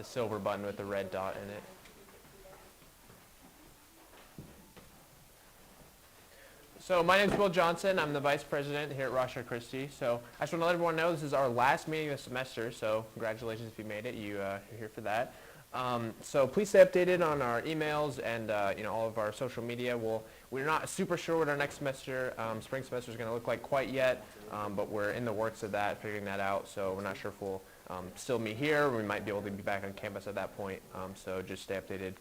the silver button with the red dot in it. So my name is Will Johnson. I'm the Vice President here at Rochester Christie. So I just want to let everyone know this is our last meeting of the semester, so congratulations if you made it. You're here for that. So please stay updated on our emails and all of our social media. We're not super sure what our next semester, spring semester is going to look like quite yet, but we're in the works of that, figuring that out. So we're not sure if we'll still meet here. We might be able to be back on campus at that point. So just stay updated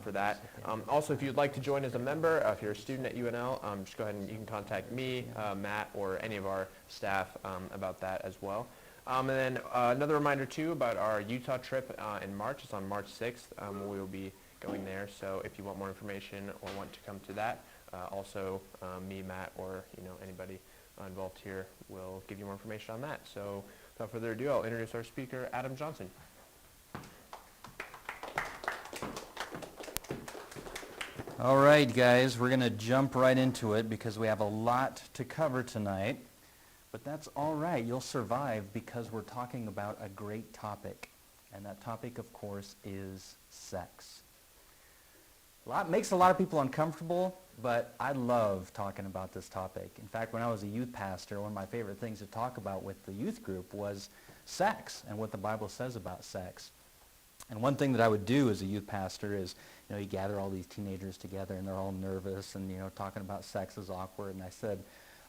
for that. Also, if you'd like to join as a member, if you're a student at UNL, just go ahead and you can contact me, Matt, or any of our staff about that as well. And then another reminder too about our Utah trip in March. It's on March 6th. We will be going there. So if you want more information or want to come to that, also me, Matt, or anybody involved here will give you more information on that. So without further ado, I'll introduce our speaker, Adam Johnson. All right, guys, we're going to jump right into it because we have a lot to cover tonight. But that's all right. You'll survive because we're talking about a great topic. And that topic, of course, is sex. Makes a lot of people uncomfortable, but I love talking about this topic. In fact, when I was a youth pastor, one of my favorite things to talk about with the youth group was sex and what the Bible says about sex. And one thing that I would do as a youth pastor is, you gather all these teenagers together and they're all nervous and, talking about sex is awkward. And I said,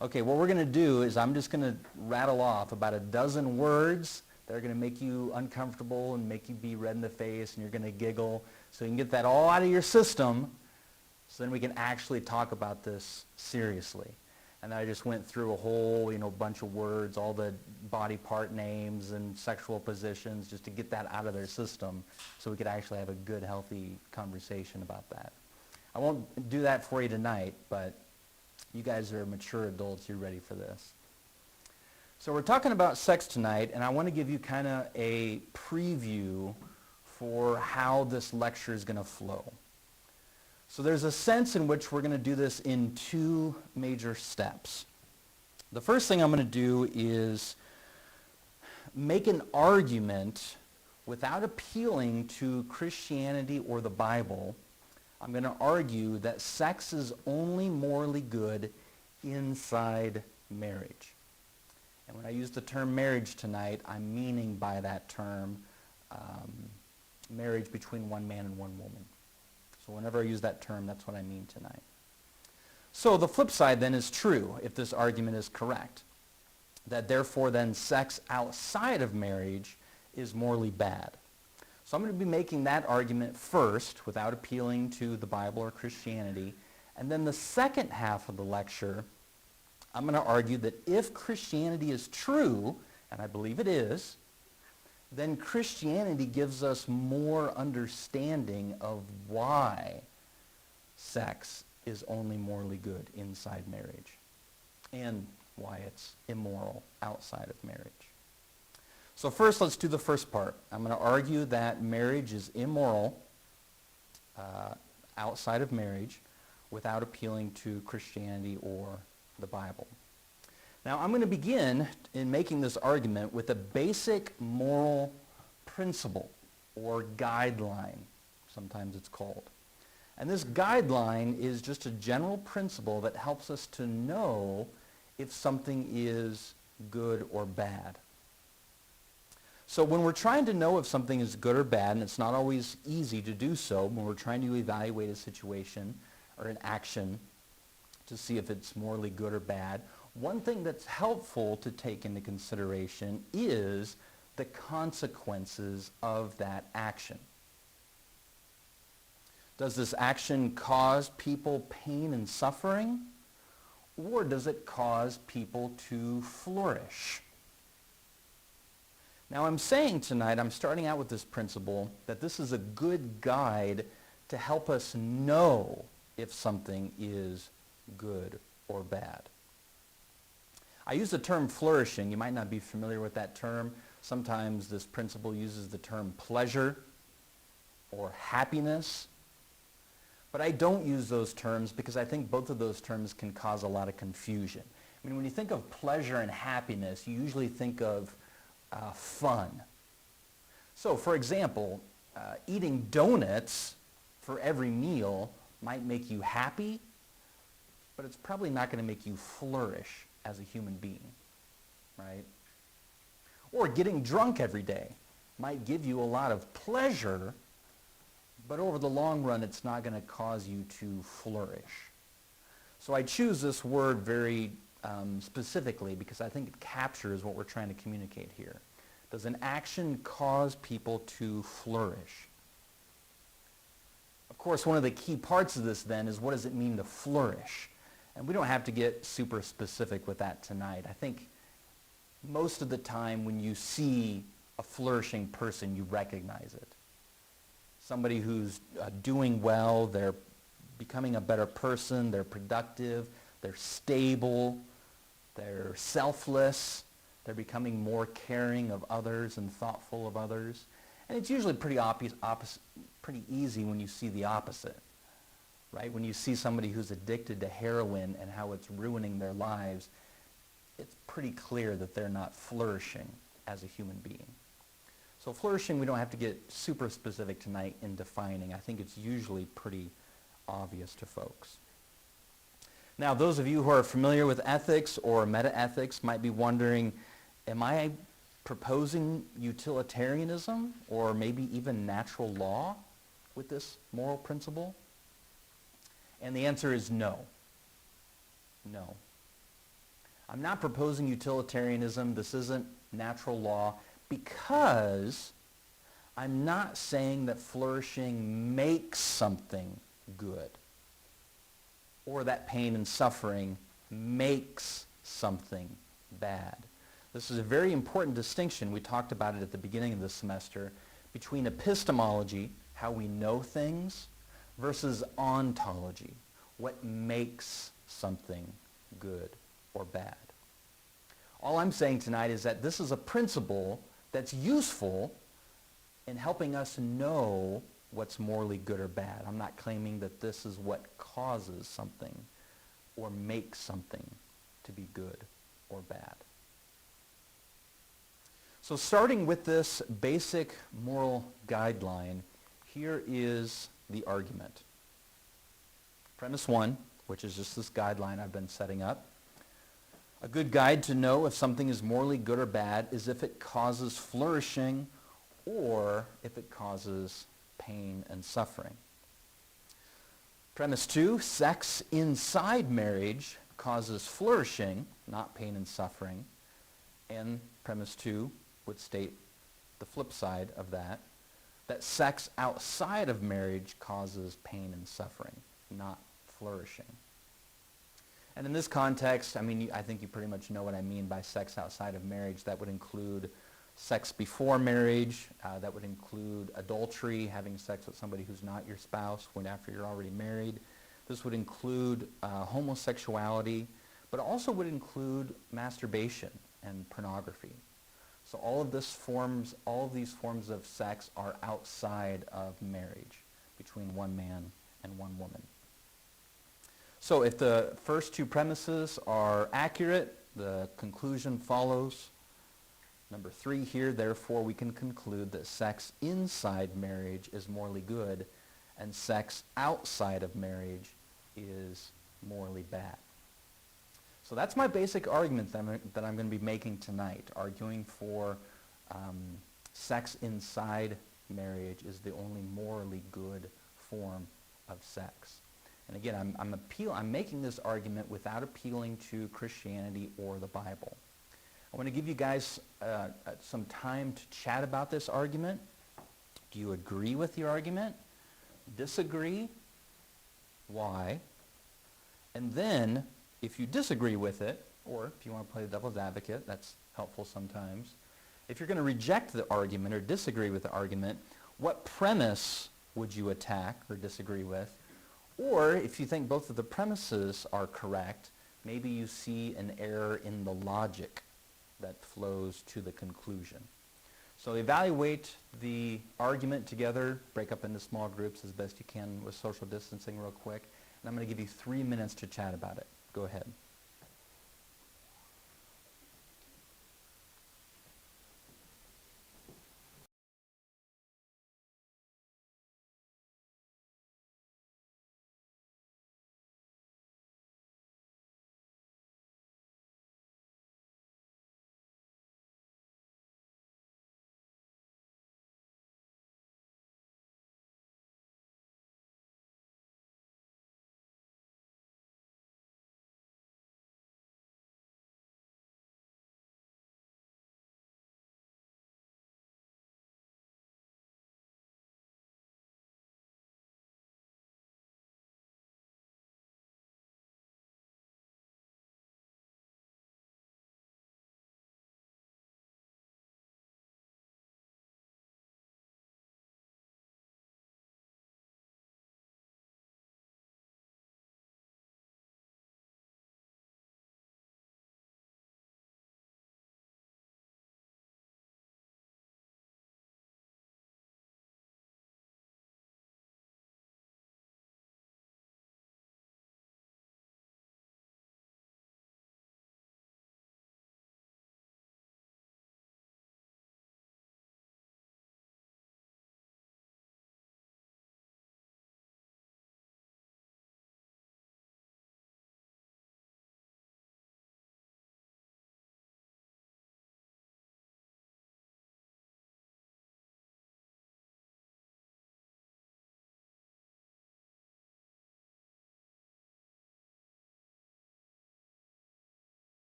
okay, what we're going to do is I'm just going to rattle off about a dozen words that are going to make you uncomfortable and make you be red in the face and you're going to giggle so you can get that all out of your system so then we can actually talk about this seriously. And I just went through a whole, bunch of words, all the body part names and sexual positions just to get that out of their system so we could actually have a good, healthy conversation about that. I won't do that for you tonight, but you guys are mature adults. You're ready for this. So we're talking about sex tonight, and I want to give you kind of a preview for how this lecture is going to flow. So there's a sense in which we're going to do this in two major steps. The first thing I'm going to do is make an argument without appealing to Christianity or the Bible. I'm going to argue that sex is only morally good inside marriage. And when I use the term marriage tonight, I'm meaning by that term marriage between one man and one woman. So whenever I use that term, that's what I mean tonight. So the flip side then is true, if this argument is correct, that therefore then sex outside of marriage is morally bad. So I'm going to be making that argument first without appealing to the Bible or Christianity. And then the second half of the lecture, I'm going to argue that if Christianity is true, and I believe it is, then Christianity gives us more understanding of why sex is only morally good inside marriage and why it's immoral outside of marriage. So first, let's do the first part. I'm going to argue that marriage is immoral outside of marriage without appealing to Christianity or the Bible. Now, I'm going to begin in making this argument with a basic moral principle or guideline, sometimes it's called. And this guideline is just a general principle that helps us to know if something is good or bad. So when we're trying to know if something is good or bad, and it's not always easy to do so when we're trying to evaluate a situation or an action to see if it's morally good or bad, one thing that's helpful to take into consideration is the consequences of that action. Does this action cause people pain and suffering, or does it cause people to flourish? Now I'm saying tonight, I'm starting out with this principle that this is a good guide to help us know if something is good or bad. I use the term flourishing. You might not be familiar with that term. Sometimes this principle uses the term pleasure or happiness. But I don't use those terms because I think both of those terms can cause a lot of confusion. I mean, when you think of pleasure and happiness, you usually think of fun. So, for example, eating donuts for every meal might make you happy, but it's probably not going to make you flourish as a human being, right? Or getting drunk every day might give you a lot of pleasure, but over the long run, it's not going to cause you to flourish. So I choose this word very specifically because I think it captures what we're trying to communicate here. Does an action cause people to flourish? Of course, one of the key parts of this then is what does it mean to flourish? And we don't have to get super specific with that tonight. I think most of the time when you see a flourishing person, you recognize it. Somebody who's doing well, they're becoming a better person, they're productive, they're stable, they're selfless, they're becoming more caring of others and thoughtful of others. And it's usually pretty easy when you see the opposite, right? When you see somebody who's addicted to heroin and how it's ruining their lives, it's pretty clear that they're not flourishing as a human being. So flourishing, we don't have to get super specific tonight in defining. I think it's usually pretty obvious to folks. Now, those of you who are familiar with ethics or meta-ethics might be wondering, am I proposing utilitarianism or maybe even natural law with this moral principle? And the answer is no. No. I'm not proposing utilitarianism. This isn't natural law because I'm not saying that flourishing makes something good or that pain and suffering makes something bad. This is a very important distinction. We talked about it at the beginning of the semester between epistemology, how we know things, versus ontology, what makes something good or bad. All I'm saying tonight is that this is a principle that's useful in helping us know what's morally good or bad. I'm not claiming that this is what causes something or makes something to be good or bad. So starting with this basic moral guideline, here is the argument. Premise 1, which is just this guideline I've been setting up. A good guide to know if something is morally good or bad is if it causes flourishing or if it causes pain and suffering. Premise 2, sex inside marriage causes flourishing, not pain and suffering. And premise 2 would state the flip side of that sex outside of marriage causes pain and suffering, not flourishing. And in this context, I think you pretty much know what I mean by sex outside of marriage. That would include sex before marriage. That would include adultery, having sex with somebody who's not your spouse after you're already married. This would include homosexuality, but also would include masturbation and pornography. So all of these forms of sex are outside of marriage between one man and one woman. So if the first two premises are accurate, the conclusion follows. Number 3 here, therefore, we can conclude that sex inside marriage is morally good and sex outside of marriage is morally bad. So that's my basic argument that I'm going to be making tonight, arguing for sex inside marriage is the only morally good form of sex. And again, I'm making this argument without appealing to Christianity or the Bible. I want to give you guys some time to chat about this argument. Do you agree with the argument? Disagree? Why? And then, if you disagree with it, or if you want to play the devil's advocate, that's helpful sometimes. If you're going to reject the argument or disagree with the argument, what premise would you attack or disagree with? Or if you think both of the premises are correct, maybe you see an error in the logic that flows to the conclusion. So evaluate the argument together, break up into small groups as best you can with social distancing real quick, and I'm going to give you 3 minutes to chat about it. Go ahead.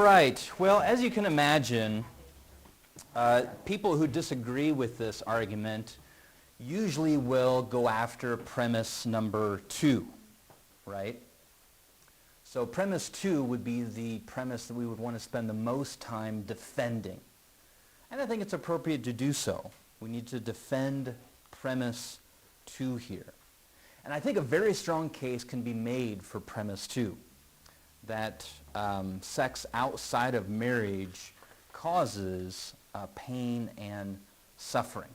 right. Well, as you can imagine, people who disagree with this argument usually will go after premise number 2, right? So premise 2 would be the premise that we would want to spend the most time defending. And I think it's appropriate to do so. We need to defend premise 2 here. And I think a very strong case can be made for premise 2, that sex outside of marriage causes pain and suffering.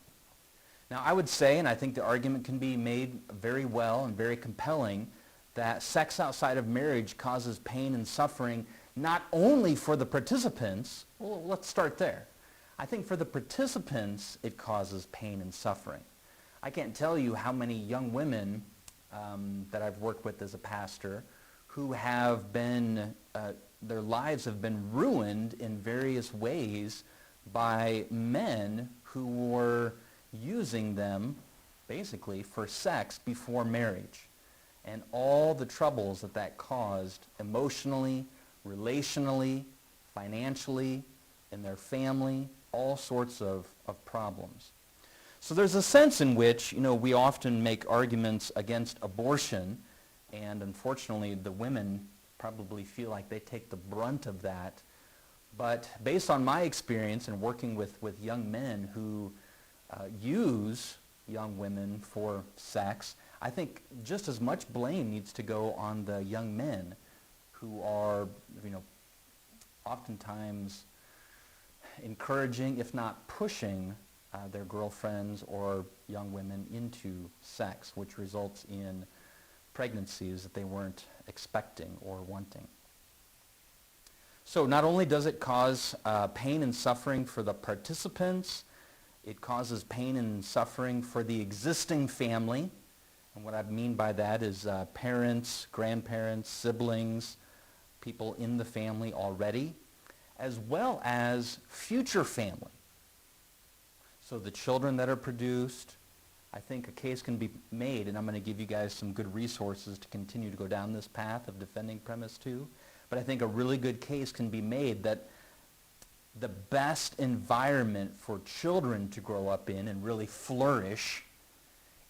Now, I would say, and I think the argument can be made very well and very compelling, that sex outside of marriage causes pain and suffering not only for the participants. Well, let's start there. I think for the participants, it causes pain and suffering. I can't tell you how many young women that I've worked with as a pastor who have been, their lives have been ruined in various ways by men who were using them basically for sex before marriage, and all the troubles that that caused emotionally, relationally, financially, in their family, all sorts of problems. So there's a sense in which, we often make arguments against abortion, and unfortunately the women probably feel like they take the brunt of that. But based on my experience in working with young men who use young women for sex, I think just as much blame needs to go on the young men who are, oftentimes encouraging, if not pushing, their girlfriends or young women into sex, which results in pregnancies that they weren't expecting or wanting. So not only does it cause pain and suffering for the participants, it causes pain and suffering for the existing family. And what I mean by that is parents, grandparents, siblings, people in the family already, as well as future family. So the children that are produced, I think a case can be made, and I'm going to give you guys some good resources to continue to go down this path of defending premise 2. But I think a really good case can be made that the best environment for children to grow up in and really flourish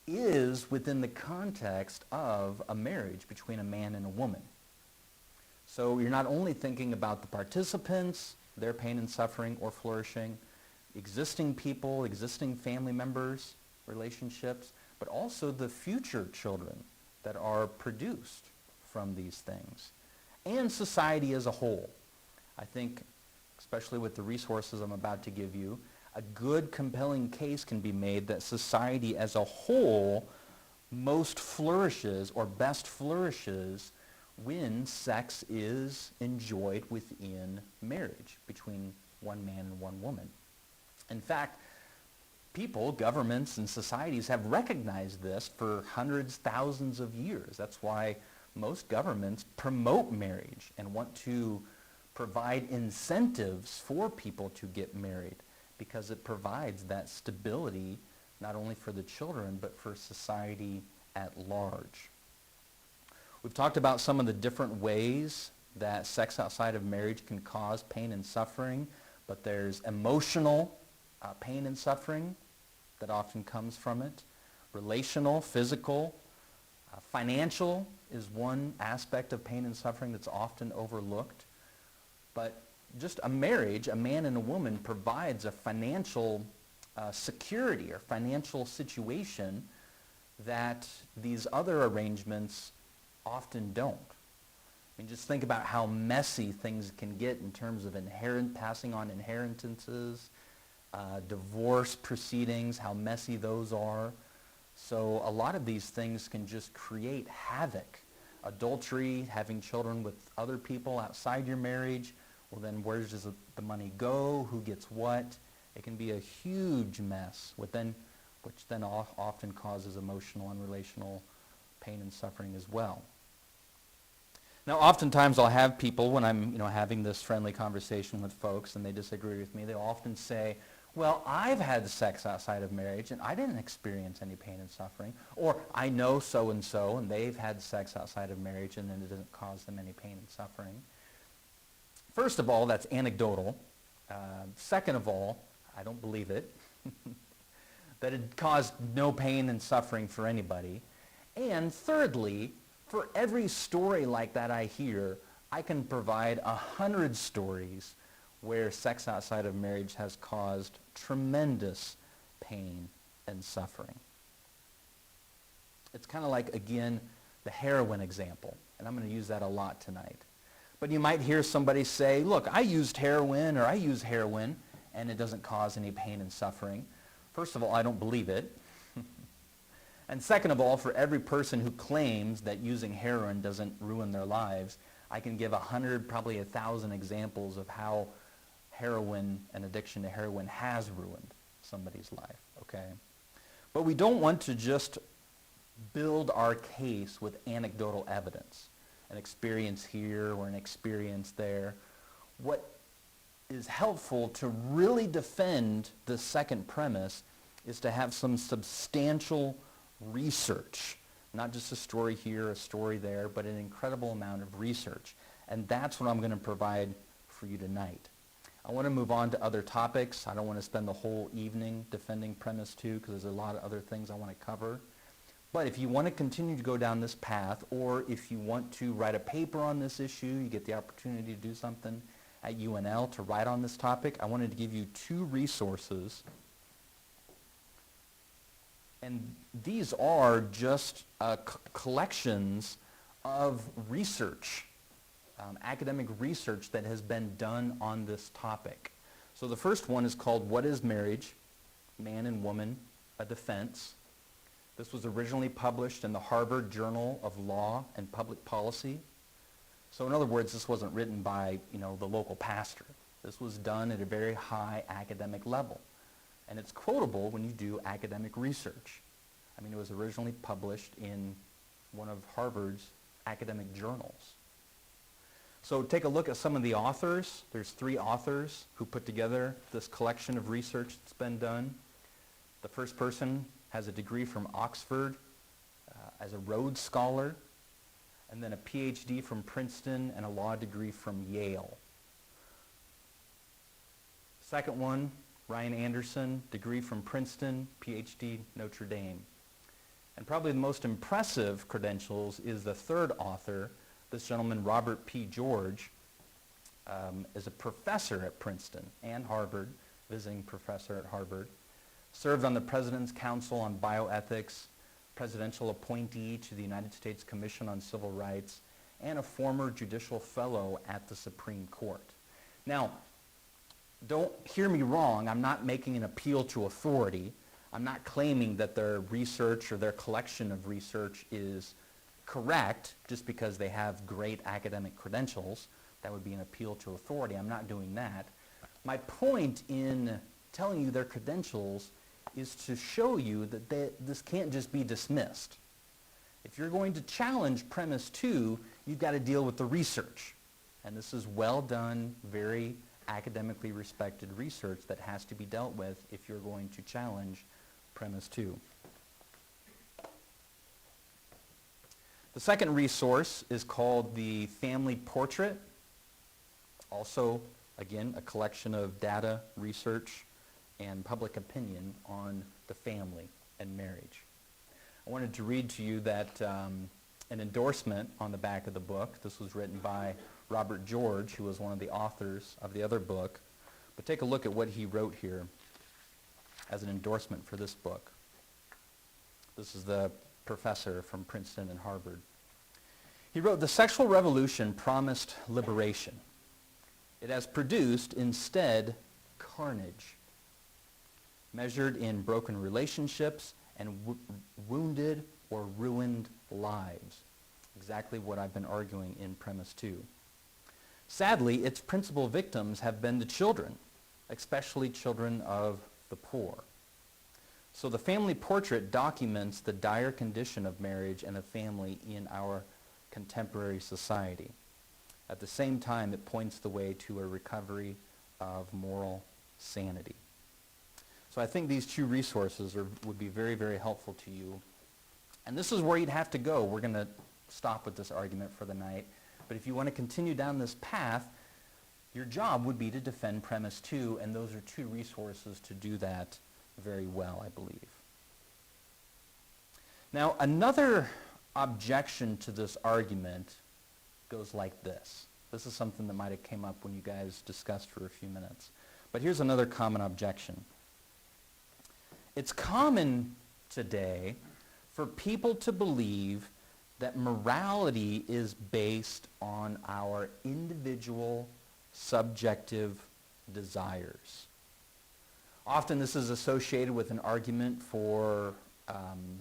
is within the context of a marriage between a man and a woman. So you're not only thinking about the participants, their pain and suffering or flourishing, existing people, existing family members, relationships, but also the future children that are produced from these things, and society as a whole. I think, especially with the resources I'm about to give you, a good, compelling case can be made that society as a whole most flourishes or best flourishes when sex is enjoyed within marriage between one man and one woman. In fact, people, governments, and societies have recognized this for hundreds, thousands of years. That's why most governments promote marriage and want to provide incentives for people to get married, because it provides that stability not only for the children but for society at large. We've talked about some of the different ways that sex outside of marriage can cause pain and suffering, but there's emotional pain and suffering that often comes from it. Relational, physical, financial is one aspect of pain and suffering that's often overlooked. But just a marriage, a man and a woman, provides a financial security or financial situation that these other arrangements often don't. I mean, just think about how messy things can get in terms of passing on inheritances, divorce proceedings, how messy those are. So a lot of these things can just create havoc. Adultery, having children with other people outside your marriage, well then where does the money go? Who gets what? It can be a huge mess, which then often causes emotional and relational pain and suffering as well. Now, oftentimes I'll have people, when I'm having this friendly conversation with folks and they disagree with me, they'll often say, well, I've had sex outside of marriage and I didn't experience any pain and suffering. Or I know so-and-so and they've had sex outside of marriage and then it doesn't cause them any pain and suffering. First of all, that's anecdotal. Second of all, I don't believe it, that it caused no pain and suffering for anybody. And thirdly, for every story like that I hear, I can provide 100 stories where sex outside of marriage has caused tremendous pain and suffering. It's kind of like, again, the heroin example, and I'm going to use that a lot tonight. But you might hear somebody say, look, I used heroin, or I use heroin, and it doesn't cause any pain and suffering. First of all, I don't believe it. And second of all, for every person who claims that using heroin doesn't ruin their lives, I can give 100, probably 1,000 examples of how heroin and addiction to heroin has ruined somebody's life, okay? But we don't want to just build our case with anecdotal evidence, an experience here or an experience there. What is helpful to really defend the second premise is to have some substantial research, not just a story here, a story there, but an incredible amount of research. And that's what I'm going to provide for you tonight. I want to move on to other topics. I don't want to spend the whole evening defending premise 2 because there's a lot of other things I want to cover. But if you want to continue to go down this path, or if you want to write a paper on this issue, you get the opportunity to do something at UNL to write on this topic, I wanted to give you 2 resources. And these are just collections of research, academic research that has been done on this topic. So the first one is called What is Marriage? Man and Woman, a Defense. This was originally published in the Harvard Journal of Law and Public Policy. So in other words, this wasn't written by, the local pastor. This was done at a very high academic level. And it's quotable when you do academic research. I mean, it was originally published in one of Harvard's academic journals. So take a look at some of the authors. There's 3 authors who put together this collection of research that's been done. The first person has a degree from Oxford as a Rhodes Scholar, and then a PhD from Princeton and a law degree from Yale. Second one, Ryan Anderson, degree from Princeton, PhD, Notre Dame. And probably the most impressive credentials is the third author, this gentleman, Robert P. George, is a professor at Princeton and Harvard, visiting professor at Harvard, served on the President's Council on Bioethics, presidential appointee to the United States Commission on Civil Rights, and a former judicial fellow at the Supreme Court. Now, don't hear me wrong. I'm not making an appeal to authority. I'm not claiming that their research or their collection of research is correct just because they have great academic credentials. That would be an appeal to authority. I'm not doing that. My point in telling you their credentials is to show you that this can't just be dismissed. If you're going to challenge premise 2, you've got to deal with the research. And this is well done, very academically respected research that has to be dealt with if you're going to challenge premise 2. The second resource is called the Family Portrait. Also, again, a collection of data, research, and public opinion on the family and marriage. I wanted to read to you that an endorsement on the back of the book. This was written by Robert George, who was one of the authors of the other book. But take a look at what he wrote here as an endorsement for this book. This is the professor from Princeton and Harvard. He wrote, "The sexual revolution promised liberation. It has produced instead carnage, measured in broken relationships and wounded or ruined lives." Exactly what I've been arguing in premise 2. Sadly, its principal victims have been the children, especially children of the poor. So the Family Portrait documents the dire condition of marriage and the family in our contemporary society. At the same time, it points the way to a recovery of moral sanity. So I think these 2 resources would be very, very helpful to you. And this is where you'd have to go. We're going to stop with this argument for the night. But if you want to continue down this path, your job would be to defend premise 2, and those are two resources to do that very well, I believe. Now, another objection to this argument goes like this. This is something that might have came up when you guys discussed for a few minutes. But here's another common objection. It's common today for people to believe that morality is based on our individual subjective desires. Often this is associated with an argument for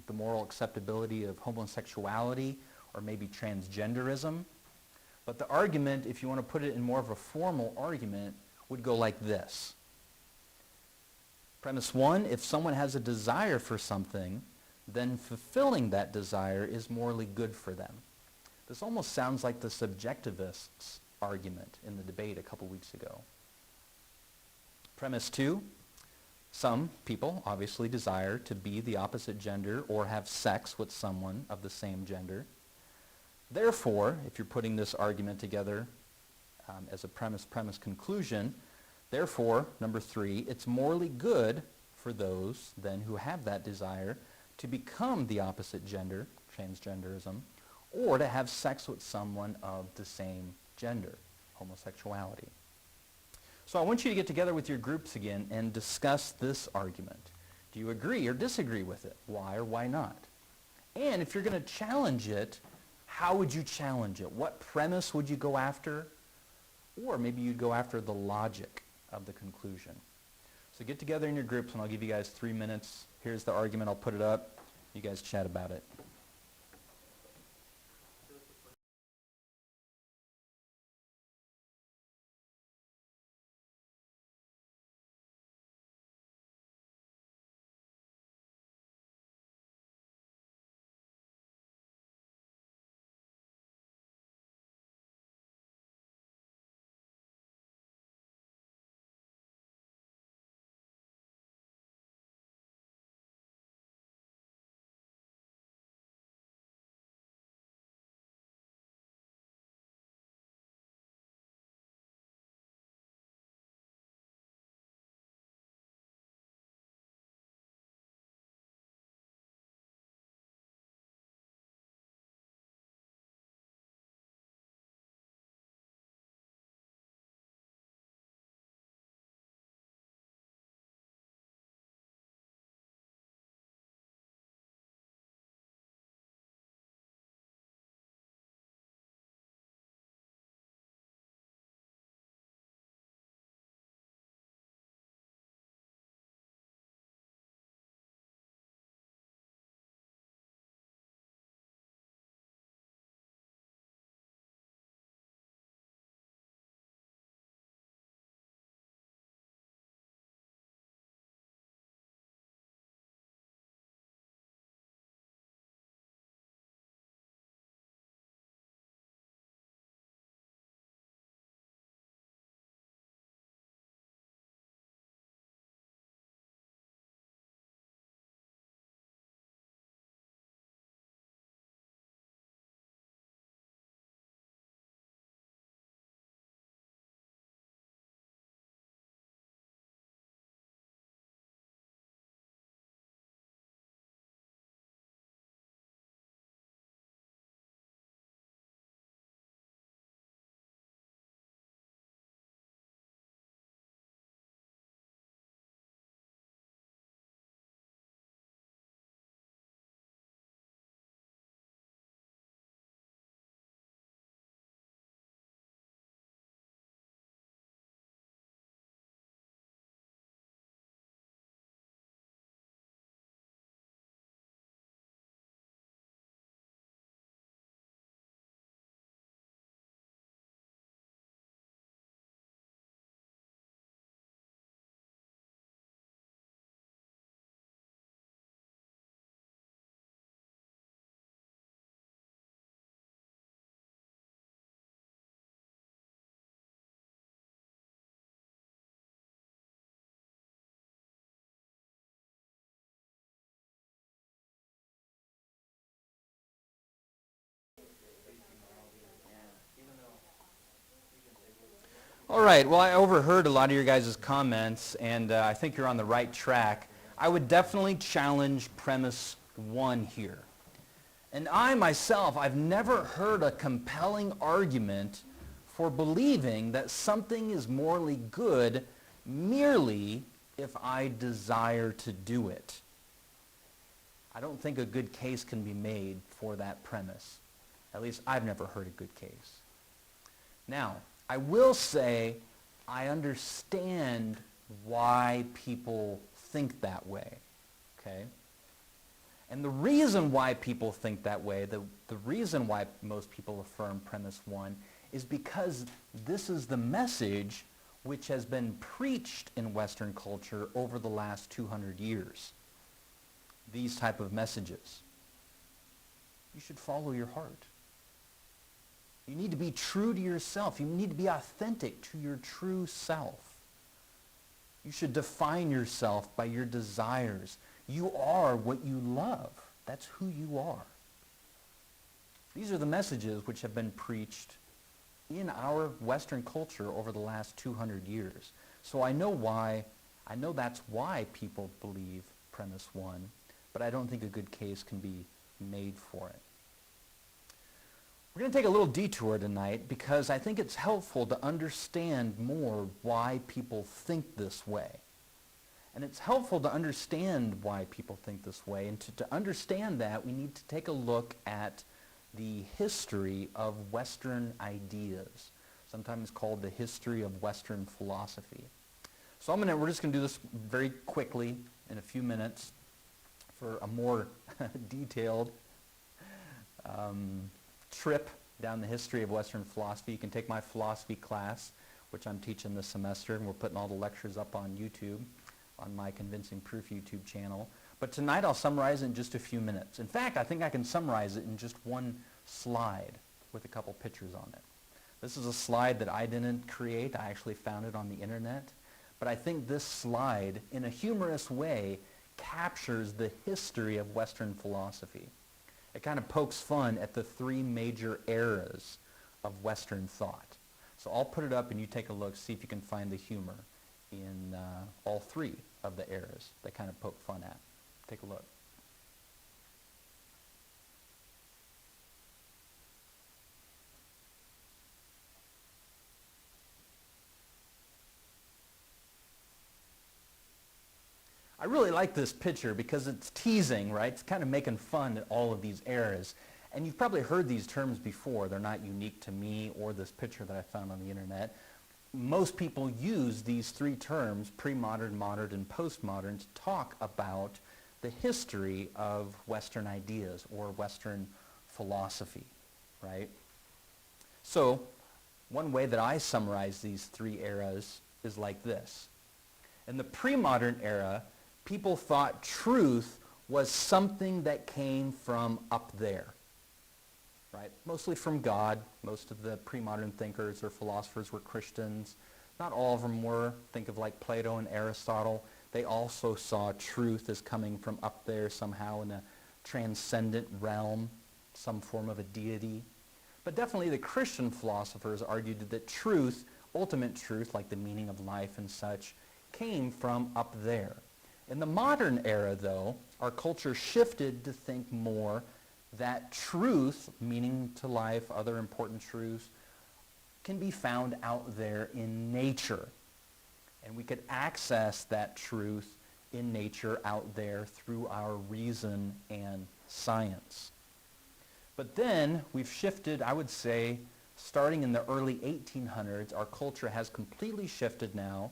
the moral acceptability of homosexuality or maybe transgenderism. But the argument, if you want to put it in more of a formal argument, would go like this. Premise 1, if someone has a desire for something, then fulfilling that desire is morally good for them. This almost sounds like the subjectivists' argument in the debate a couple weeks ago. Premise 2, some people obviously desire to be the opposite gender or have sex with someone of the same gender. Therefore, if you're putting this argument together as a premise conclusion, therefore, number 3, it's morally good for those then who have that desire to become the opposite gender, transgenderism, or to have sex with someone of the same gender, homosexuality. So I want you to get together with your groups again and discuss this argument. Do you agree or disagree with it? Why or why not? And if you're going to challenge it, how would you challenge it? What premise would you go after? Or maybe you'd go after the logic of the conclusion. So get together in your groups and I'll give you guys 3 minutes. Here's the argument. I'll put it up. You guys chat about it. All right, well, I overheard a lot of your guys' comments, and I think you're on the right track. I would definitely challenge premise 1 here. And I myself, I've never heard a compelling argument for believing that something is morally good merely if I desire to do it. I don't think a good case can be made for that premise. At least I've never heard a good case. Now, I will say I understand why people think that way, okay? And the reason why people think that way, the reason why most people affirm premise 1, is because this is the message which has been preached in Western culture over the last 200 years. These type of messages. You should follow your heart. You need to be true to yourself. You need to be authentic to your true self. You should define yourself by your desires. You are what you love. That's who you are. These are the messages which have been preached in our Western culture over the last 200 years. So I know that's why people believe premise 1, but I don't think a good case can be made for it. We're going to take a little detour tonight because I think it's helpful to understand more why people think this way. And it's helpful to understand why people think this way. And to understand that, we need to take a look at the history of Western ideas, sometimes called the history of Western philosophy. So we're just going to do this very quickly in a few minutes for a more detailed trip down the history of Western philosophy. You can take my philosophy class, which I'm teaching this semester, and we're putting all the lectures up on YouTube, on my Convincing Proof YouTube channel. But tonight I'll summarize it in just a few minutes. In fact, I think I can summarize it in just one slide with a couple pictures on it. This is a slide that I didn't create. I actually found it on the internet. But I think this slide, in a humorous way, captures the history of Western philosophy. It kind of pokes fun at the 3 major eras of Western thought. So I'll put it up and you take a look, see if you can find the humor in all 3 of the eras that kind of poke fun at. Take a look. I really like this picture because it's teasing, right? It's kind of making fun at all of these eras. And you've probably heard these terms before. They're not unique to me or this picture that I found on the internet. Most people use these 3 terms, pre-modern, modern, and postmodern, to talk about the history of Western ideas or Western philosophy, right? So one way that I summarize these 3 eras is like this. In the pre-modern era, people thought truth was something that came from up there, right? Mostly from God. Most of the pre-modern thinkers or philosophers were Christians. Not all of them were. Think of like Plato and Aristotle. They also saw truth as coming from up there somehow in a transcendent realm, some form of a deity. But definitely the Christian philosophers argued that truth, ultimate truth, like the meaning of life and such, came from up there. In the modern era, though, our culture shifted to think more that truth, meaning to life, other important truths, can be found out there in nature. And we could access that truth in nature out there through our reason and science. But then we've shifted, I would say, starting in the early 1800s, our culture has completely shifted now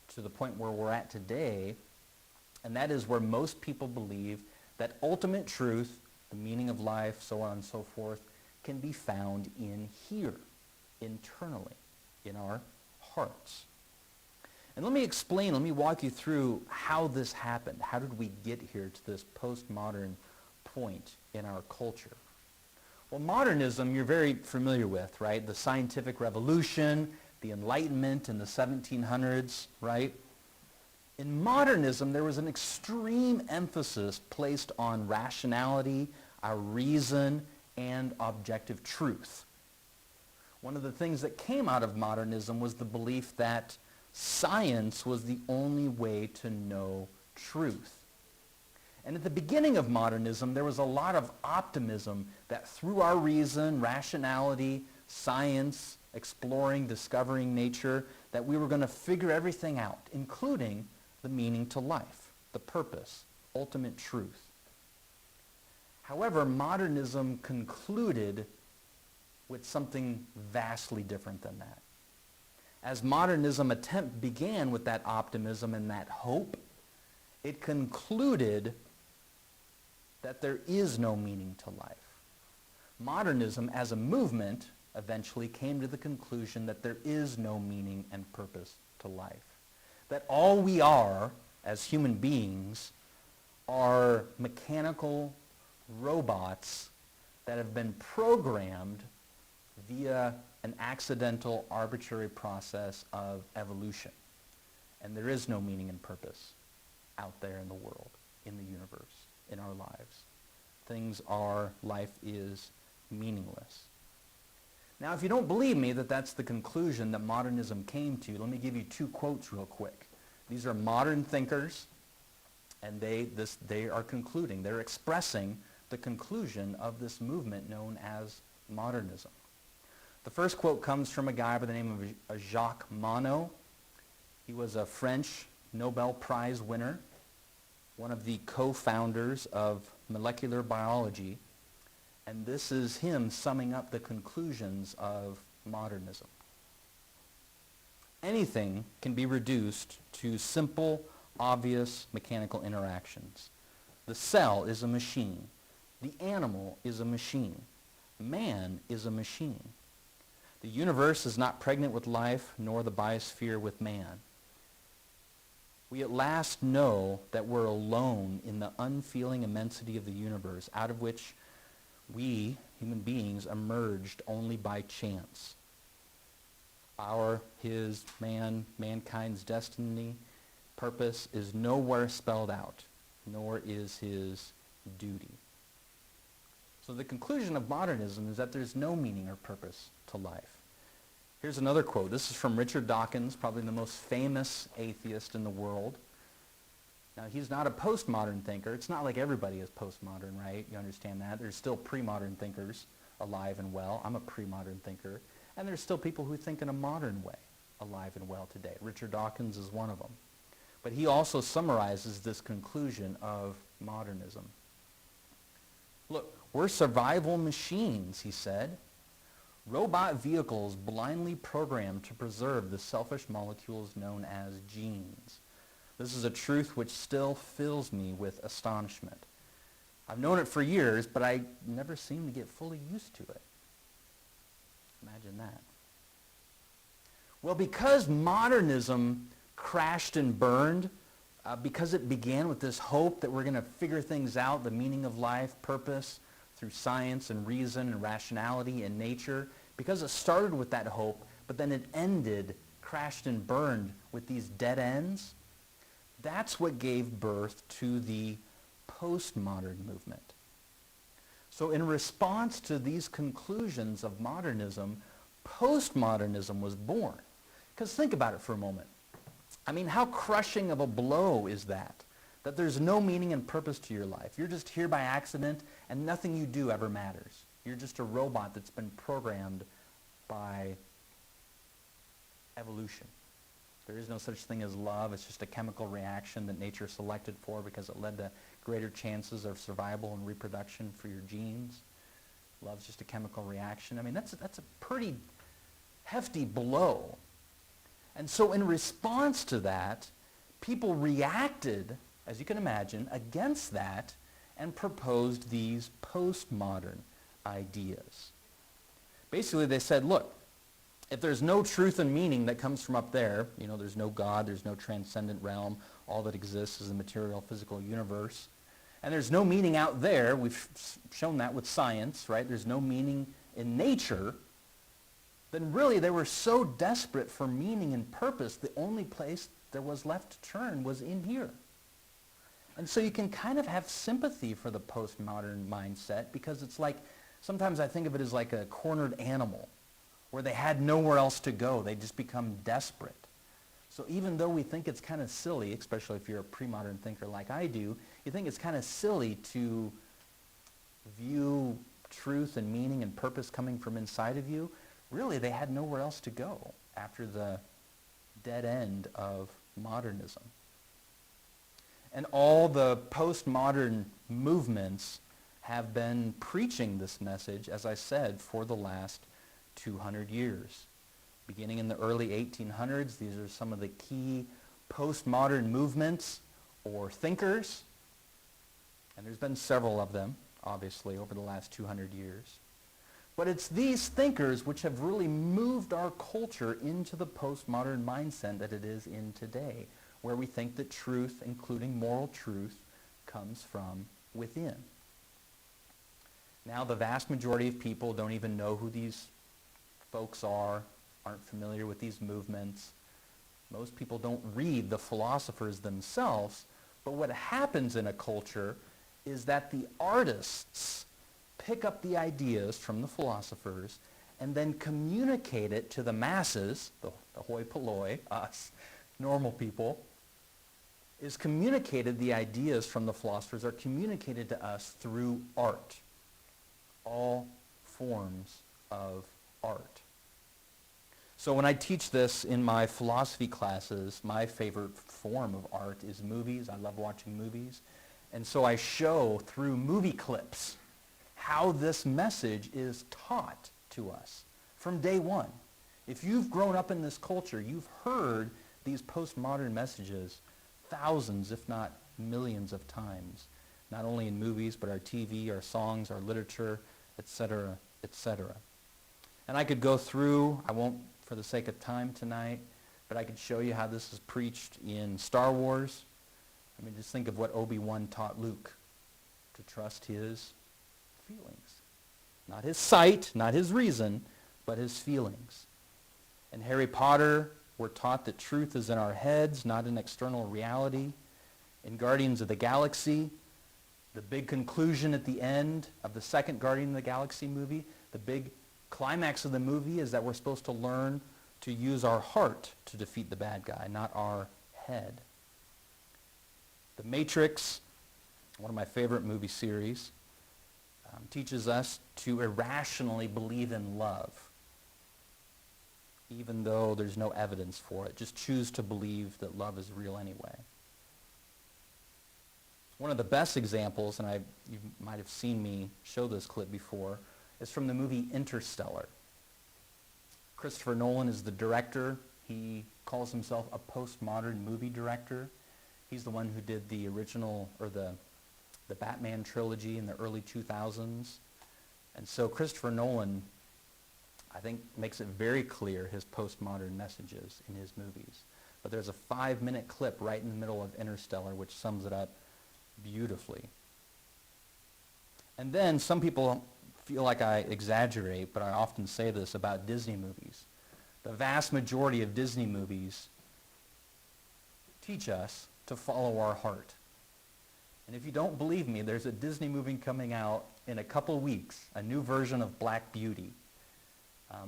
to the point where we're at today, and that is where most people believe that ultimate truth, the meaning of life, so on and so forth, can be found in here, internally, in our hearts. And let me walk you through how this happened. How did we get here to this postmodern point in our culture? Well, modernism you're very familiar with, right? The scientific revolution, the Enlightenment in the 1700s, right? In modernism, there was an extreme emphasis placed on rationality, our reason, and objective truth. One of the things that came out of modernism was the belief that science was the only way to know truth. And at the beginning of modernism, there was a lot of optimism that through our reason, rationality, science, exploring, discovering nature, that we were going to figure everything out, including the meaning to life, the purpose, ultimate truth. However, modernism concluded with something vastly different than that. As modernism began with that optimism and that hope, it concluded that there is no meaning to life. Modernism as a movement eventually came to the conclusion that there is no meaning and purpose to life. That all we are as human beings are mechanical robots that have been programmed via an accidental, arbitrary process of evolution. And there is no meaning and purpose out there in the world, in the universe, in our lives. Life is meaningless. Now, if you don't believe me that that's the conclusion that modernism came to, let me give you two quotes real quick. These are modern thinkers, and they are concluding, they're expressing the conclusion of this movement known as modernism. The first quote comes from a guy by the name of Jacques Monod. He was a French Nobel Prize winner, one of the co-founders of molecular biology, and this is him summing up the conclusions of modernism. Anything can be reduced to simple, obvious mechanical interactions. The cell is a machine. The animal is a machine. Man is a machine. The universe is not pregnant with life, nor the biosphere with man. We at last know that we're alone in the unfeeling immensity of the universe, out of which we, human beings, emerged only by chance. Mankind's destiny, purpose is nowhere spelled out, nor is his duty. So the conclusion of modernism is that there's no meaning or purpose to life. Here's another quote. This is from Richard Dawkins, probably the most famous atheist in the world. Now, he's not a postmodern thinker. It's not like everybody is postmodern, right? You understand that? There's still pre-modern thinkers alive and well. I'm a pre-modern thinker. And there's still people who think in a modern way alive and well today. Richard Dawkins is one of them. But he also summarizes this conclusion of modernism. Look, we're survival machines, he said. Robot vehicles blindly programmed to preserve the selfish molecules known as genes. This is a truth which still fills me with astonishment. I've known it for years, but I never seem to get fully used to it. Imagine that. Well, because modernism crashed and burned, because it began with this hope that we're going to figure things out, the meaning of life, purpose, through science and reason and rationality and nature, because it started with that hope, but then it ended, crashed and burned with these dead ends, that's what gave birth to the postmodern movement. So in response to these conclusions of modernism, postmodernism was born. Because think about it for a moment. I mean, how crushing of a blow is that? That there's no meaning and purpose to your life. You're just here by accident, and nothing you do ever matters. You're just a robot that's been programmed by evolution. There is no such thing as love. It's just a chemical reaction that nature selected for because it led to greater chances of survival and reproduction for your genes. Love's just a chemical reaction. I mean, that's a pretty hefty blow. And so in response to that, people reacted, as you can imagine, against that and proposed these postmodern ideas. Basically, they said, look, if there's no truth and meaning that comes from up there, there's no God, there's no transcendent realm, all that exists is the material, physical universe, and there's no meaning out there, we've shown that with science, right? There's no meaning in nature, then really they were so desperate for meaning and purpose, the only place there was left to turn was in here. And so you can kind of have sympathy for the postmodern mindset because it's like, sometimes I think of it as like a cornered animal where they had nowhere else to go. They just become desperate. So even though we think it's kind of silly, especially if you're a pre-modern thinker like I do, you think it's kind of silly to view truth and meaning and purpose coming from inside of you, really they had nowhere else to go after the dead end of modernism. And all the postmodern movements have been preaching this message, as I said, for the last 200 years. Beginning in the early 1800s, these are some of the key postmodern movements or thinkers. And there's been several of them, obviously, over the last 200 years. But it's these thinkers which have really moved our culture into the postmodern mindset that it is in today, where we think that truth, including moral truth, comes from within. Now, the vast majority of people don't even know who these folks are, aren't familiar with these movements. Most people don't read the philosophers themselves, but what happens in a culture is that the artists pick up the ideas from the philosophers and then communicate it to the masses, the hoi polloi, us, normal people, is communicated, the ideas from the philosophers are communicated to us through art. All forms of art. So when I teach this in my philosophy classes, my favorite form of art is movies. I love watching movies. And so I show through movie clips how this message is taught to us from day one. If you've grown up in this culture, you've heard these postmodern messages thousands, if not millions of times, not only in movies, but our TV, our songs, our literature, etc., etc. And I could go through, I won't for the sake of time tonight, but I could show you how this is preached in Star Wars. I mean, just think of what Obi-Wan taught Luke, to trust his feelings. Not his sight, not his reason, but his feelings. In Harry Potter, we're taught that truth is in our heads, not in external reality. In Guardians of the Galaxy, the big conclusion at the end of the second Guardian of the Galaxy movie, the big climax of the movie is that we're supposed to learn to use our heart to defeat the bad guy, not our head. The Matrix, one of my favorite movie series, teaches us to irrationally believe in love, even though there's no evidence for it. Just choose to believe that love is real anyway. One of the best examples, and you might have seen me show this clip before, is from the movie Interstellar. Christopher Nolan is the director. He calls himself a postmodern movie director. He's the one who did the original, or the Batman trilogy in the early 2000s. And so Christopher Nolan, I think, makes it very clear his postmodern messages in his movies. But there's a 5-minute clip right in the middle of Interstellar which sums it up beautifully. And then some people feel like I exaggerate, but I often say this about Disney movies. The vast majority of Disney movies teach us to follow our heart. And if you don't believe me, there's a Disney movie coming out in a couple weeks, a new version of Black Beauty.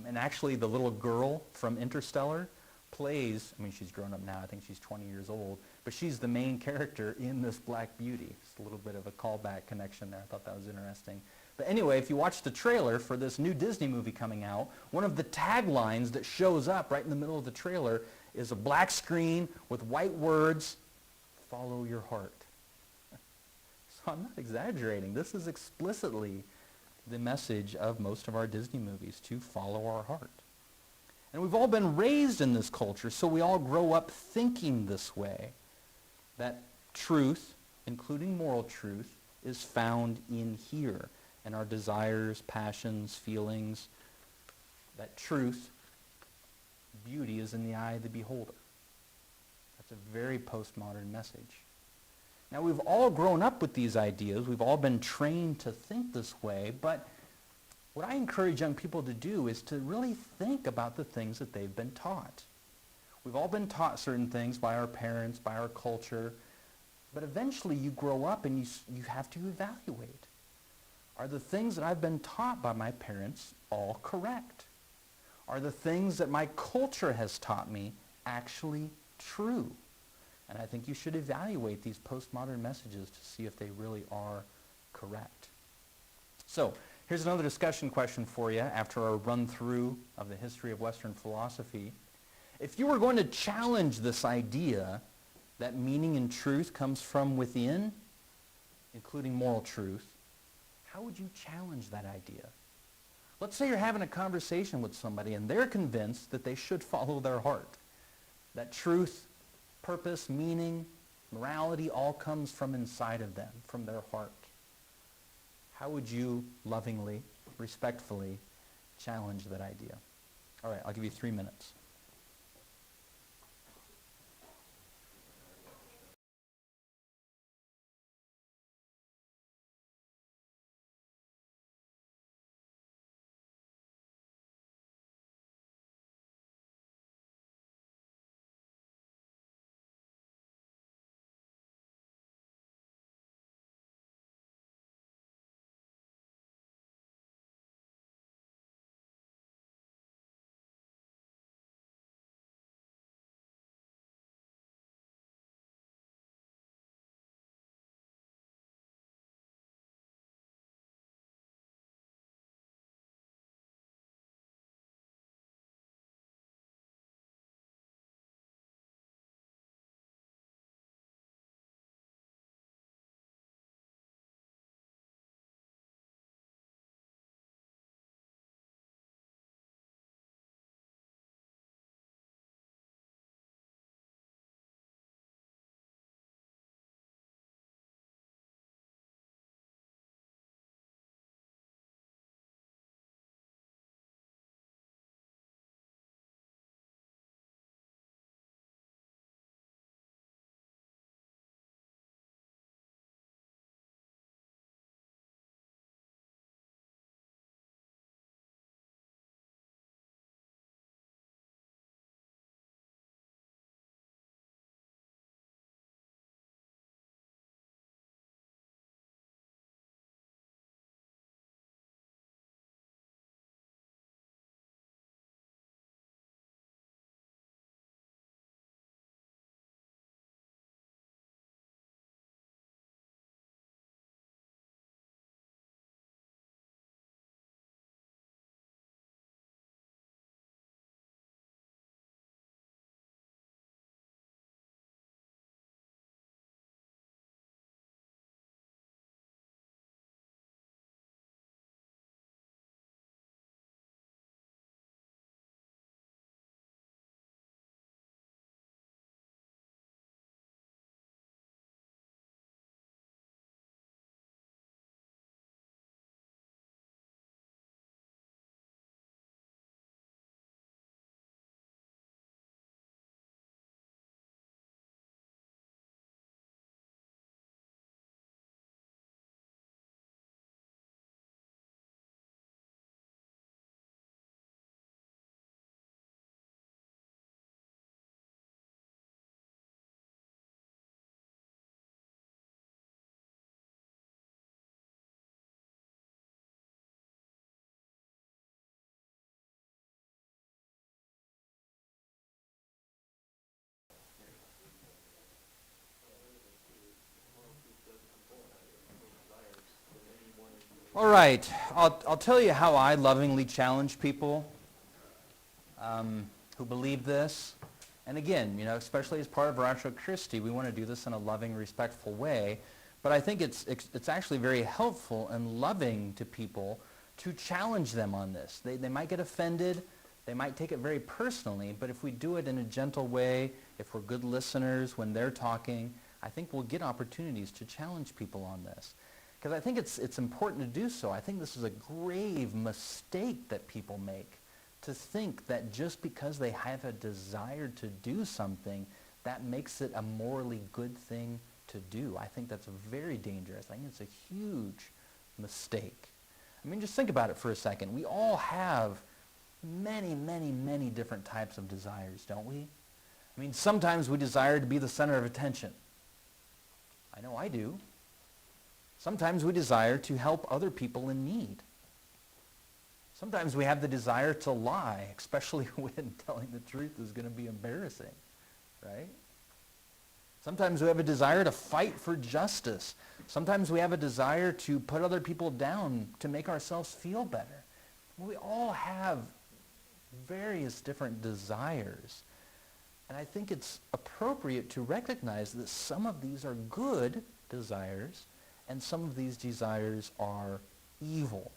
And actually the little girl from Interstellar plays, I mean, she's grown up now, I think she's 20 years old, but she's the main character in this Black Beauty. It's a little bit of a callback connection there. I thought that was interesting. But anyway, if you watch the trailer for this new Disney movie coming out, one of the taglines that shows up right in the middle of the trailer is a black screen with white words, "Follow your heart." So I'm not exaggerating. This is explicitly the message of most of our Disney movies, to follow our heart. And we've all been raised in this culture, so we all grow up thinking this way, that truth, including moral truth, is found in here, and our desires, passions, feelings, that truth, beauty is in the eye of the beholder. That's a very postmodern message. Now, we've all grown up with these ideas. We've all been trained to think this way, but what I encourage young people to do is to really think about the things that they've been taught. We've all been taught certain things by our parents, by our culture, but eventually you grow up and you have to evaluate. Are the things that I've been taught by my parents all correct? Are the things that my culture has taught me actually true? And I think you should evaluate these postmodern messages to see if they really are correct. So here's another discussion question for you after our run-through of the history of Western philosophy. If you were going to challenge this idea that meaning and truth comes from within, including moral truth, how would you challenge that idea? Let's say you're having a conversation with somebody and they're convinced that they should follow their heart, that truth, purpose, meaning, morality all comes from inside of them, from their heart. How would you lovingly, respectfully challenge that idea? All right, I'll give you 3 minutes. All right, I'll tell you how I lovingly challenge people who believe this. And again, especially as part of Ratio Christi, we want to do this in a loving, respectful way. But I think it's actually very helpful and loving to people to challenge them on this. They might get offended. They might take it very personally. But if we do it in a gentle way, if we're good listeners when they're talking, I think we'll get opportunities to challenge people on this. Because I think it's important to do so. I think this is a grave mistake that people make, to think that just because they have a desire to do something, that makes it a morally good thing to do. I think that's very dangerous. I think it's a huge mistake. I mean, just think about it for a second. We all have many, many, many different types of desires, don't we? I mean, sometimes we desire to be the center of attention. I know I do. Sometimes we desire to help other people in need. Sometimes we have the desire to lie, especially when telling the truth is going to be embarrassing, right? Sometimes we have a desire to fight for justice. Sometimes we have a desire to put other people down to make ourselves feel better. We all have various different desires. And I think it's appropriate to recognize that some of these are good desires and some of these desires are evil.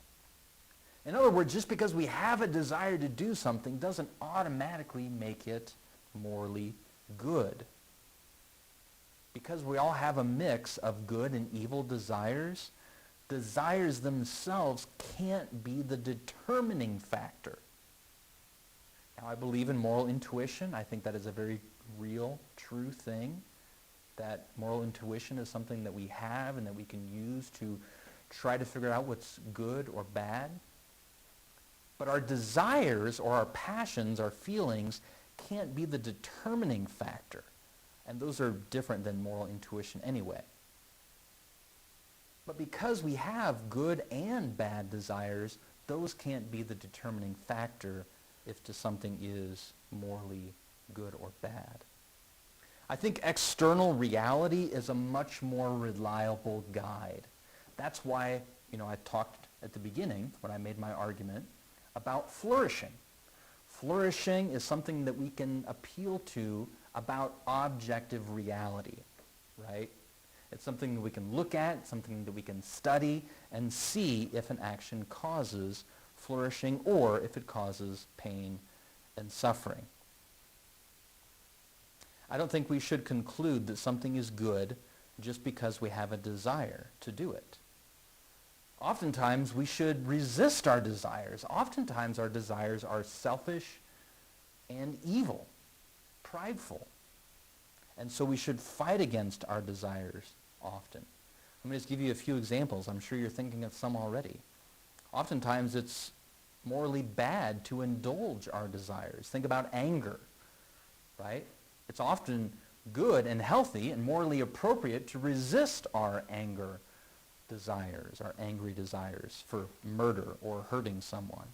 In other words, just because we have a desire to do something doesn't automatically make it morally good. Because we all have a mix of good and evil desires, desires themselves can't be the determining factor. Now, I believe in moral intuition. I think that is a very real, true thing, that moral intuition is something that we have and that we can use to try to figure out what's good or bad. But our desires or our passions, our feelings, can't be the determining factor. And those are different than moral intuition anyway. But because we have good and bad desires, those can't be the determining factor if something is morally good or bad. I think external reality is a much more reliable guide. That's why, I talked at the beginning, when I made my argument, about flourishing. Flourishing is something that we can appeal to about objective reality, right? It's something that we can look at, something that we can study and see if an action causes flourishing or if it causes pain and suffering. I don't think we should conclude that something is good just because we have a desire to do it. Oftentimes, we should resist our desires. Oftentimes, our desires are selfish and evil, prideful. And so we should fight against our desires often. Let me just give you a few examples. I'm sure you're thinking of some already. Oftentimes, it's morally bad to indulge our desires. Think about anger, right? It's often good and healthy and morally appropriate to resist our anger desires, our angry desires for murder or hurting someone.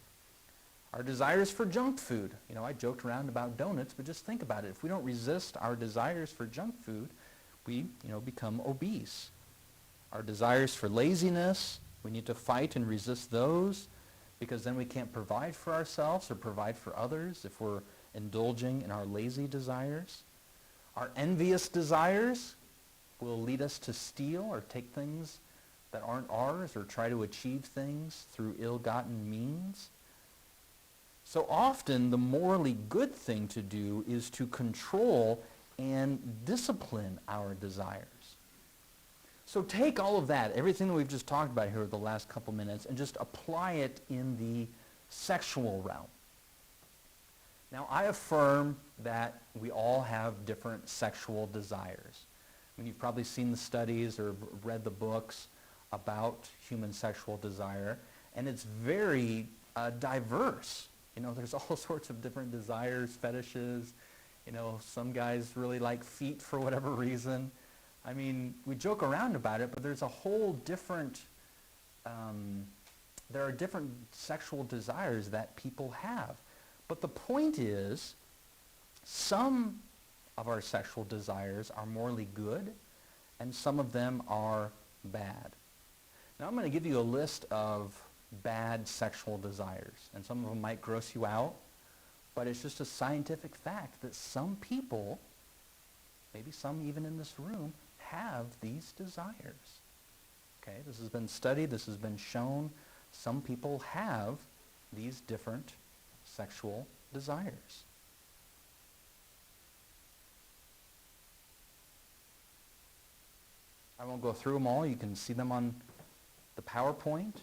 Our desires for junk food. I joked around about donuts, but just think about it. If we don't resist our desires for junk food, we, become obese. Our desires for laziness, we need to fight and resist those because then we can't provide for ourselves or provide for others if we're indulging in our lazy desires. Our envious desires will lead us to steal or take things that aren't ours or try to achieve things through ill-gotten means. So often the morally good thing to do is to control and discipline our desires. So take all of that, everything that we've just talked about here the last couple minutes, and just apply it in the sexual realm. Now, I affirm that we all have different sexual desires. You've probably seen the studies or read the books about human sexual desire, and it's very diverse. There's all sorts of different desires, fetishes. Some guys really like feet for whatever reason. We joke around about it, but there's a whole different, there are different sexual desires that people have. But the point is, some of our sexual desires are morally good, and some of them are bad. Now I'm going to give you a list of bad sexual desires, and some of them might gross you out, but it's just a scientific fact that some people, maybe some even in this room, have these desires. Okay, this has been studied, this has been shown. Some people have these different sexual desires. I won't go through them all. You can see them on the PowerPoint.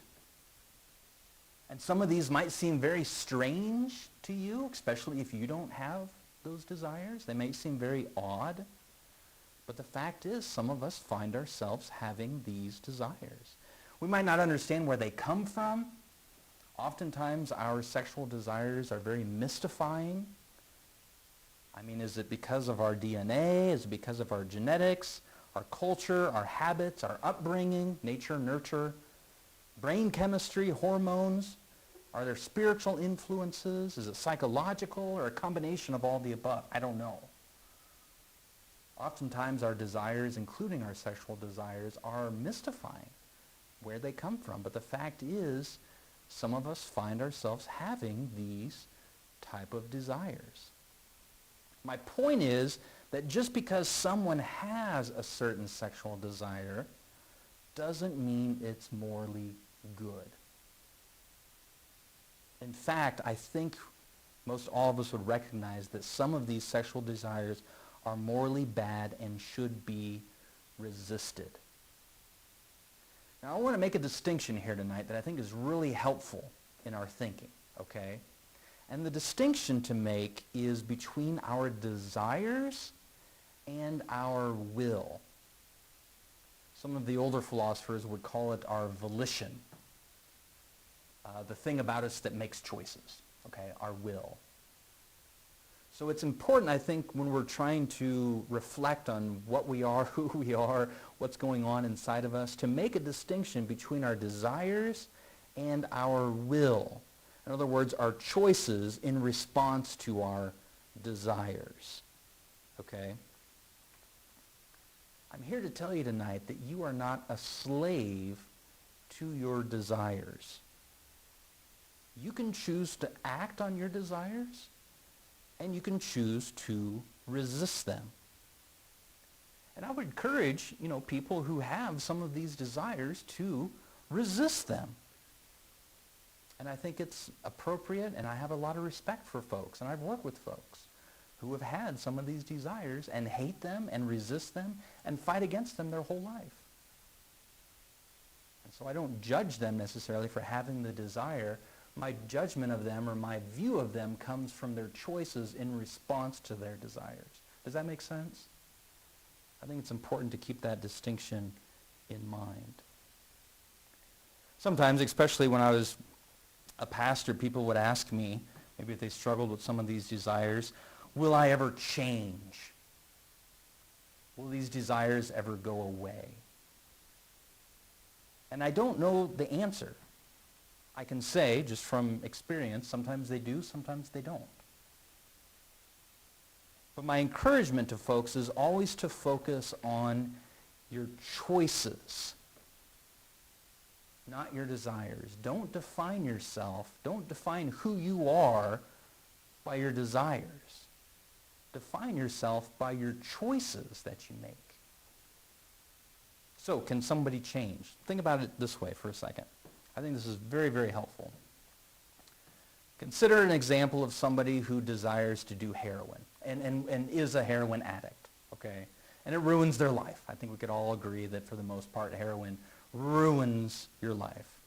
And some of these might seem very strange to you, especially if you don't have those desires. They may seem very odd. But the fact is, some of us find ourselves having these desires. We might not understand where they come from. Oftentimes, our sexual desires are very mystifying. Is it because of our DNA? Is it because of our genetics, our culture, our habits, our upbringing, nature, nurture, brain chemistry, hormones? Are there spiritual influences? Is it psychological or a combination of all the above? I don't know. Oftentimes our desires, including our sexual desires, are mystifying where they come from. But the fact is, some of us find ourselves having these type of desires. My point is that just because someone has a certain sexual desire doesn't mean it's morally good. In fact, I think most all of us would recognize that some of these sexual desires are morally bad and should be resisted. Now, I want to make a distinction here tonight that I think is really helpful in our thinking, okay? And the distinction to make is between our desires and our will. Some of the older philosophers would call it our volition, the thing about us that makes choices, okay, our will. So it's important, I think, when we're trying to reflect on what we are, who we are, what's going on inside of us, to make a distinction between our desires and our will. In other words, our choices in response to our desires. Okay? I'm here to tell you tonight that you are not a slave to your desires. You can choose to act on your desires, and you can choose to resist them. And I would encourage, people who have some of these desires to resist them. And I think it's appropriate, and I have a lot of respect for folks, and I've worked with folks who have had some of these desires and hate them and resist them and fight against them their whole life. And so I don't judge them necessarily for having the desire. My judgment of them or my view of them comes from their choices in response to their desires. Does that make sense? I think it's important to keep that distinction in mind. Sometimes, especially when I was a pastor, people would ask me, maybe if they struggled with some of these desires, will I ever change? Will these desires ever go away? And I don't know the answer. I can say, just from experience, sometimes they do, sometimes they don't. But my encouragement to folks is always to focus on your choices, not your desires. Don't define yourself, don't define who you are by your desires. Define yourself by your choices that you make. So, can somebody change? Think about it this way for a second. I think this is very, very helpful. Consider an example of somebody who desires to do heroin and is a heroin addict, okay? And it ruins their life. I think we could all agree that for the most part, heroin ruins your life.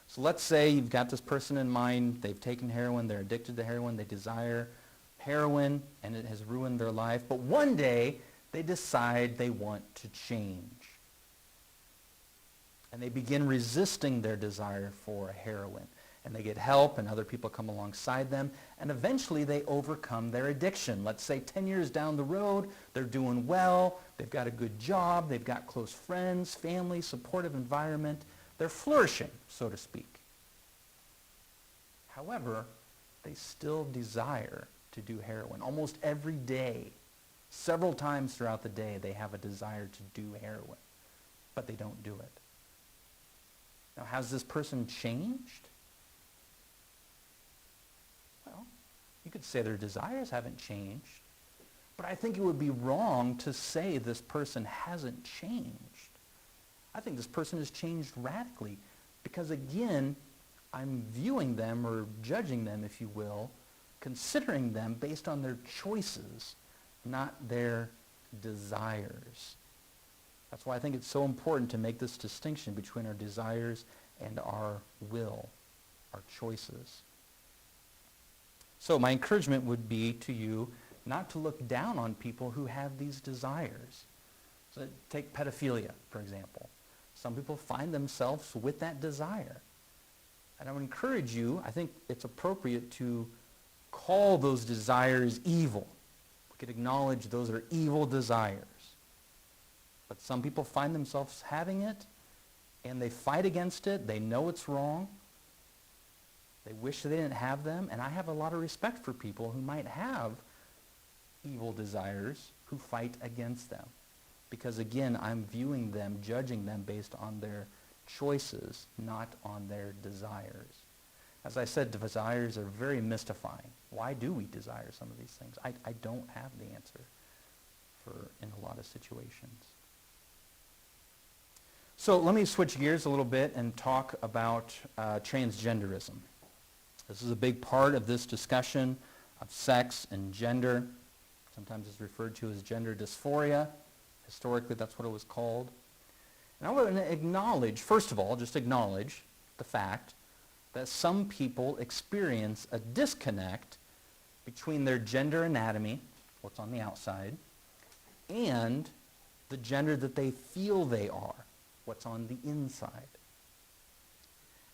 So let's say you've got this person in mind, they've taken heroin, they're addicted to heroin, they desire heroin, and it has ruined their life. But one day, they decide they want to change. And they begin resisting their desire for heroin. And they get help, and other people come alongside them, and eventually they overcome their addiction. Let's say 10 years down the road, they're doing well, they've got a good job, they've got close friends, family, supportive environment. They're flourishing, so to speak. However, they still desire to do heroin. Almost every day, several times throughout the day, they have a desire to do heroin, but they don't do it. Now, has this person changed? Well, you could say their desires haven't changed, but I think it would be wrong to say this person hasn't changed. I think this person has changed radically because, again, I'm viewing them or judging them, if you will, considering them based on their choices, not their desires. That's why I think it's so important to make this distinction between our desires and our will, our choices. So my encouragement would be to you not to look down on people who have these desires. So take pedophilia, for example. Some people find themselves with that desire. And I would encourage you, I think it's appropriate to call those desires evil. We could acknowledge those are evil desires. But some people find themselves having it, and they fight against it. They know it's wrong. They wish they didn't have them, and I have a lot of respect for people who might have evil desires who fight against them. Because again, I'm viewing them, judging them based on their choices, not on their desires. As I said, desires are very mystifying. Why do we desire some of these things? I don't have the answer in a lot of situations. So let me switch gears a little bit and talk about transgenderism. This is a big part of this discussion of sex and gender. Sometimes it's referred to as gender dysphoria. Historically, that's what it was called. And I want to acknowledge, first of all, just acknowledge the fact that some people experience a disconnect between their gender anatomy, what's on the outside, and the gender that they feel they are, what's on the inside.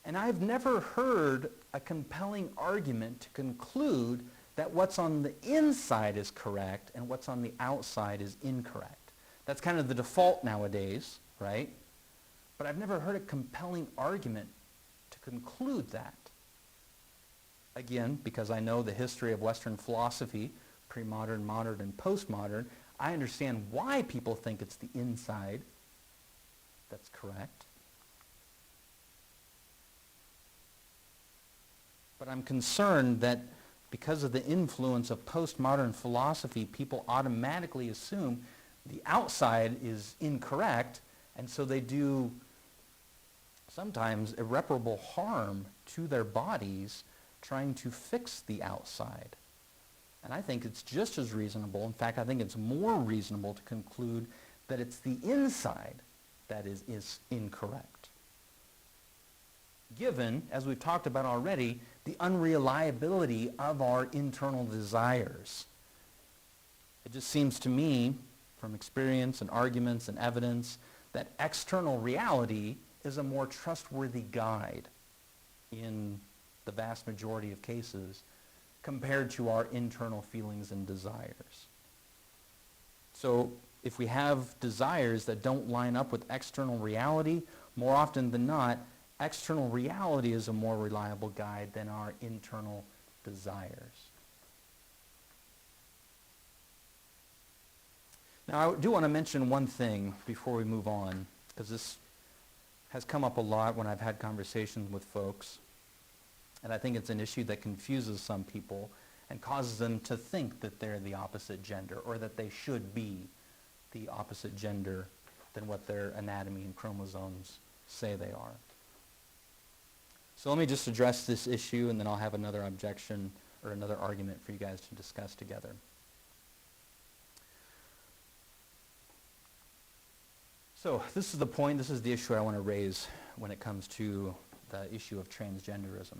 And I've never heard a compelling argument to conclude that what's on the inside is correct and what's on the outside is incorrect. That's kind of the default nowadays, right? But I've never heard a compelling argument to conclude that. Again, because I know the history of Western philosophy, pre-modern, modern, and postmodern, I understand why people think it's the inside that's correct. But I'm concerned that because of the influence of postmodern philosophy, people automatically assume the outside is incorrect, and so they do sometimes irreparable harm to their bodies trying to fix the outside. And I think it's just as reasonable, in fact, I think it's more reasonable to conclude that it's the inside that is incorrect. Given, as we've talked about already, the unreliability of our internal desires. It just seems to me, from experience and arguments and evidence, that external reality is a more trustworthy guide in the vast majority of cases compared to our internal feelings and desires. So if we have desires that don't line up with external reality, more often than not, external reality is a more reliable guide than our internal desires. Now, I do want to mention one thing before we move on, because this has come up a lot when I've had conversations with folks, and I think it's an issue that confuses some people and causes them to think that they're the opposite gender or that they should be the opposite gender than what their anatomy and chromosomes say they are. So let me just address this issue, and then I'll have another objection or another argument for you guys to discuss together. So this is the point, this is the issue I want to raise when it comes to the issue of transgenderism.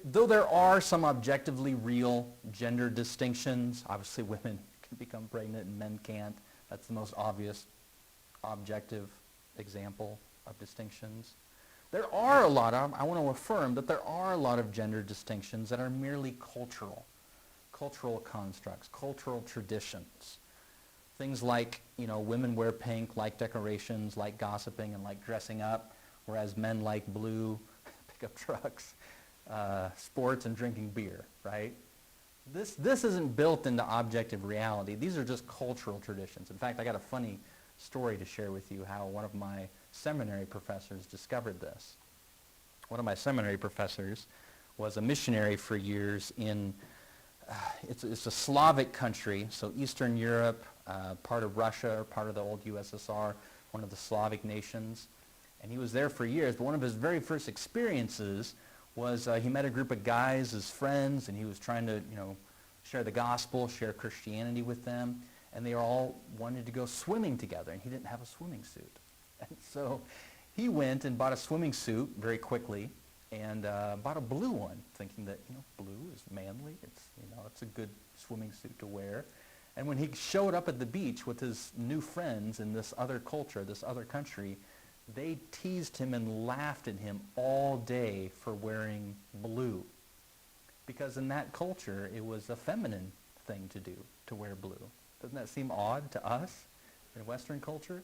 Though there are some objectively real gender distinctions, obviously women can become pregnant and men can't. That's the most obvious objective example of distinctions. There are a lot of, I want to affirm that there are a lot of gender distinctions that are merely cultural constructs, cultural traditions. Things like, women wear pink, like decorations, like gossiping, and like dressing up, whereas men like blue, pickup trucks, sports, and drinking beer, right? This isn't built into objective reality. These are just cultural traditions. In fact, I got a funny story to share with you how one of my seminary professors discovered this. One of my seminary professors was a missionary for years in, it's a Slavic country, so Eastern Europe, part of Russia, part of the old USSR, one of the Slavic nations. And he was there for years, but one of his very first experiences was he met a group of guys as friends, and he was trying to, share the gospel, share Christianity with them, and they all wanted to go swimming together, and he didn't have a swimming suit. And so he went and bought a swimming suit very quickly, and bought a blue one, thinking that, blue is manly, it's a good swimming suit to wear. And when he showed up at the beach with his new friends in this other culture, this other country, they teased him and laughed at him all day for wearing blue. Because in that culture, it was a feminine thing to do, to wear blue. Doesn't that seem odd to us in Western culture?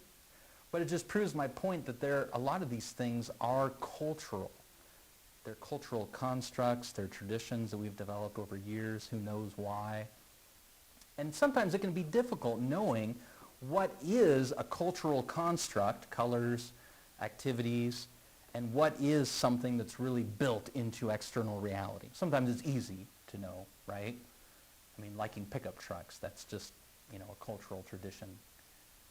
But it just proves my point that a lot of these things are cultural. They're cultural constructs, they're traditions that we've developed over years, who knows why. And sometimes it can be difficult knowing what is a cultural construct, colors, activities, and what is something that's really built into external reality. Sometimes it's easy to know, right? I mean, liking pickup trucks, that's just, a cultural tradition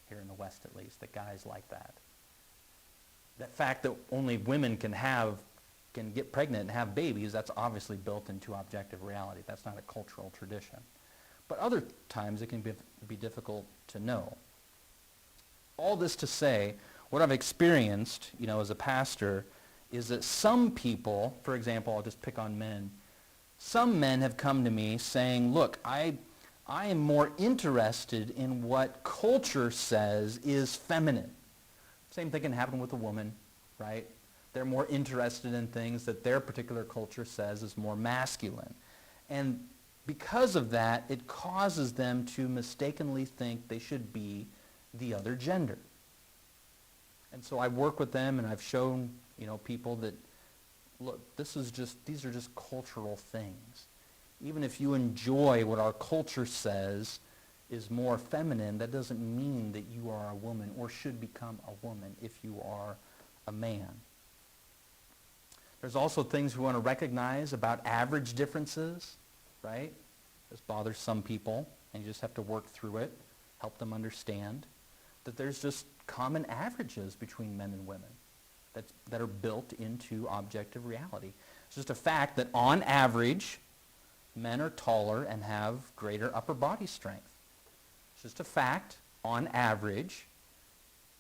here in the West at least, that guys like that. The fact that only women can get pregnant and have babies, that's obviously built into objective reality. That's not a cultural tradition. But other times it can be difficult to know. All this to say, what I've experienced, as a pastor, is that some people, for example, I'll just pick on men, some men have come to me saying, look, I am more interested in what culture says is feminine. Same thing can happen with a woman, right? They're more interested in things that their particular culture says is more masculine. And because of that, it causes them to mistakenly think they should be the other gender. And so I work with them, and I've shown, people that, look, these are just cultural things. Even if you enjoy what our culture says is more feminine, that doesn't mean that you are a woman or should become a woman if you are a man. There's also things we want to recognize about average differences, right? This bothers some people, and you just have to work through it, help them understand that there's just common averages between men and women that are built into objective reality. It's just a fact that on average, men are taller and have greater upper body strength. It's just a fact, on average,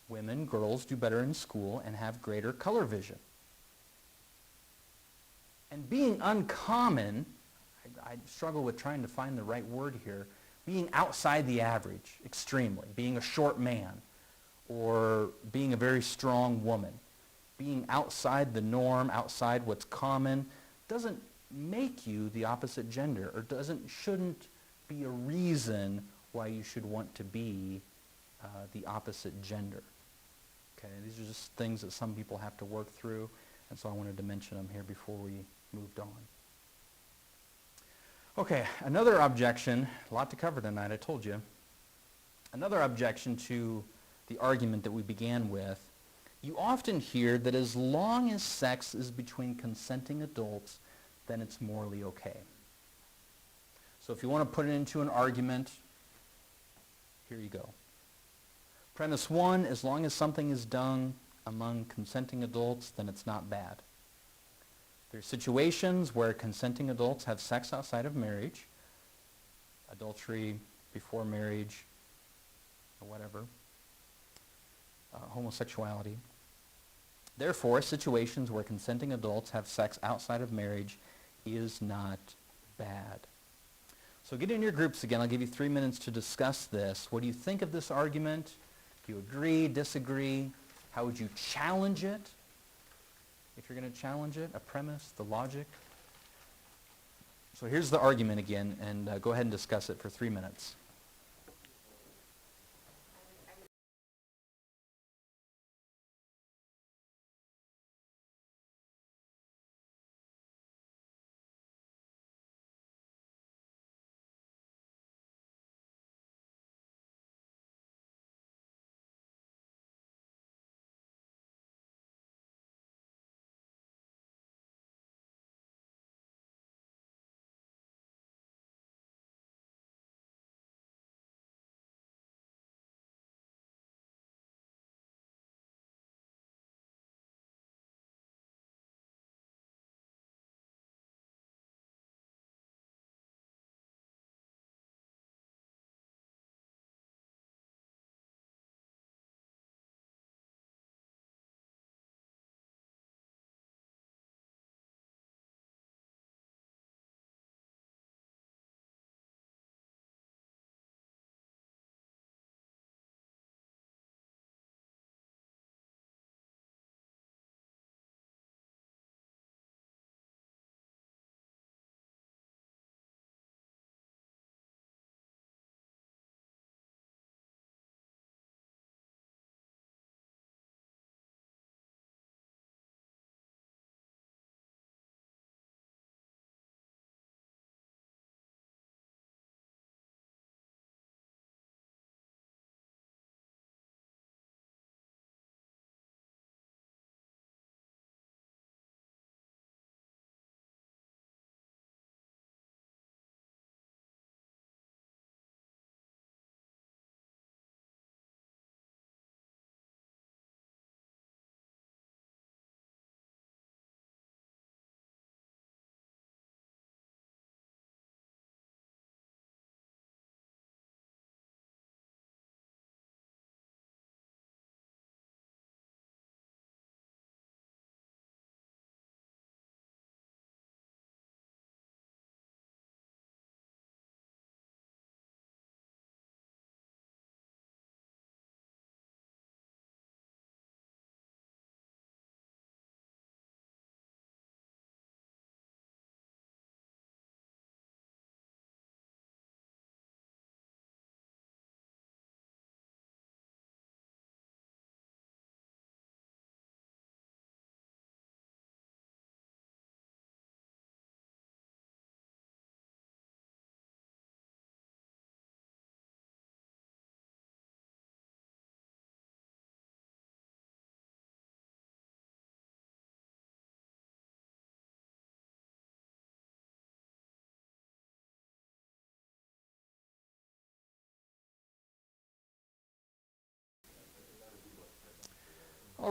women, girls do better in school and have greater color vision. And being uncommon, I struggle with trying to find the right word here, being outside the average, extremely, being a short man, or being a very strong woman, being outside the norm, outside what's common, doesn't make you the opposite gender, or shouldn't be a reason why you should want to be the opposite gender. Okay, these are just things that some people have to work through, and so I wanted to mention them here before we moved on. Okay, another objection, a lot to cover tonight, I told you. Another objection to the argument that we began with, you often hear that as long as sex is between consenting adults, then it's morally okay. So if you want to put it into an argument, here you go. Premise one, as long as something is done among consenting adults, then it's not bad. There are situations where consenting adults have sex outside of marriage, adultery before marriage, or whatever, homosexuality. Therefore, situations where consenting adults have sex outside of marriage is not bad. So get in your groups again. I'll give you 3 minutes to discuss this. What do you think of this argument? Do you agree, disagree? How would you challenge it? If you're going to challenge it, a premise, the logic. So here's the argument again, and go ahead and discuss it for 3 minutes.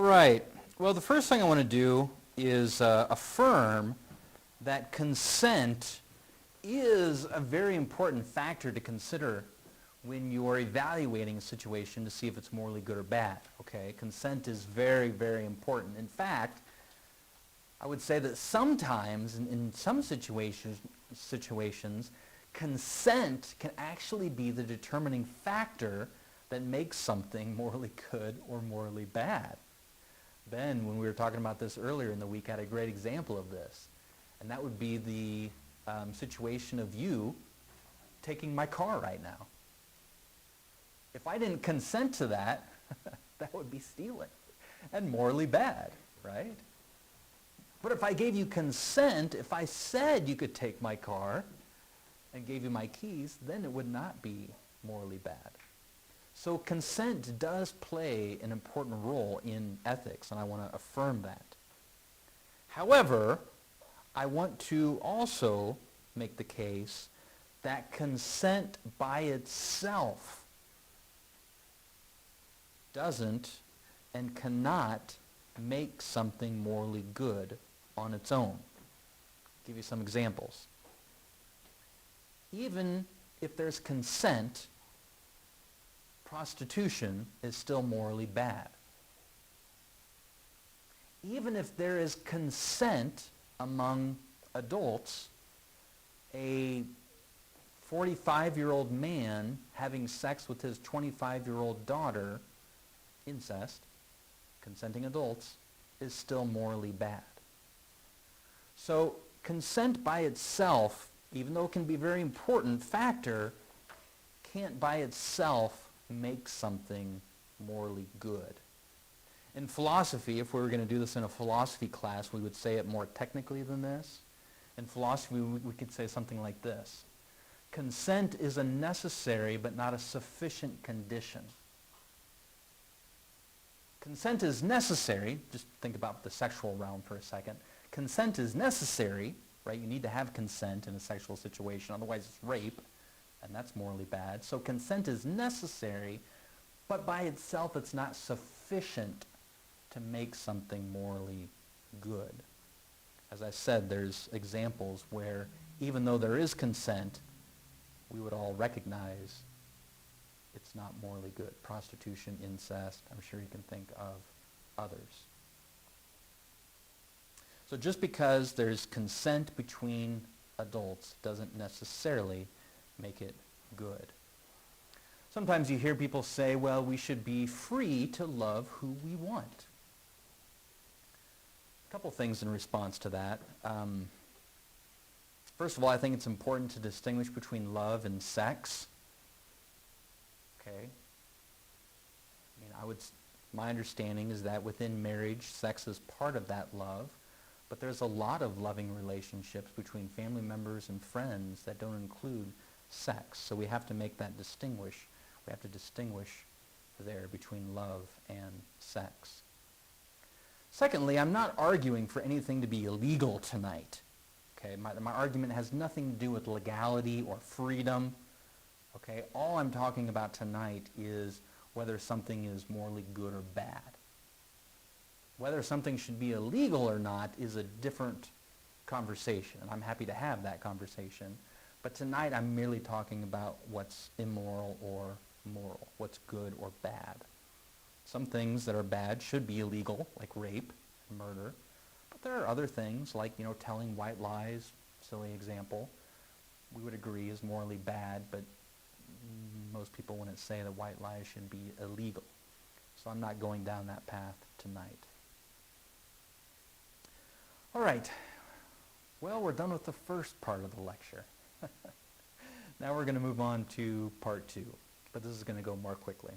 All right. Well, the first thing I want to do is affirm that consent is a very important factor to consider when you're evaluating a situation to see if it's morally good or bad. Okay? Consent is very, very important. In fact, I would say that sometimes, in some situations, consent can actually be the determining factor that makes something morally good or morally bad. Ben, when we were talking about this earlier in the week, had a great example of this. And that would be the situation of you taking my car right now. If I didn't consent to that, that would be stealing and morally bad, right? But if I gave you consent, if I said you could take my car and gave you my keys, then it would not be morally bad. So consent does play an important role in ethics, and I want to affirm that. However, I want to also make the case that consent by itself doesn't and cannot make something morally good on its own. I'll give you some examples. Even if there's consent, prostitution is still morally bad. Even if there is consent among adults, a 45-year-old man having sex with his 25-year-old daughter, incest, consenting adults, is still morally bad. So consent by itself, even though it can be a very important factor, can't by itself make something morally good. In philosophy, if we were going to do this in a philosophy class, we would say it more technically than this. In philosophy, we could say something like this. Consent is a necessary but not a sufficient condition. Consent is necessary. Just think about the sexual realm for a second. Consent is necessary, right? You need to have consent in a sexual situation, otherwise it's rape, and that's morally bad. So consent is necessary, but by itself it's not sufficient to make something morally good. As I said, there's examples where even though there is consent, we would all recognize it's not morally good. Prostitution, incest, I'm sure you can think of others. So just because there's consent between adults doesn't necessarily make it good. Sometimes you hear people say, well, we should be free to love who we want. A couple things in response to that. First of all, I think it's important to distinguish between love and sex. Okay? My understanding is that within marriage, sex is part of that love, but there's a lot of loving relationships between family members and friends that don't include sex. So we have to make that distinguish. We have to distinguish there between love and sex. Secondly, I'm not arguing for anything to be illegal tonight. Okay? My argument has nothing to do with legality or freedom. Okay? All I'm talking about tonight is whether something is morally good or bad. Whether something should be illegal or not is a different conversation, and I'm happy to have that conversation. But tonight I'm merely talking about what's immoral or moral, what's good or bad. Some things that are bad should be illegal, like rape and murder. But there are other things, like, telling white lies, silly example, we would agree is morally bad, but most people wouldn't say that white lies should be illegal. So I'm not going down that path tonight. All right. Well, we're done with the first part of the lecture. Now we're going to move on to part 2, but this is going to go more quickly.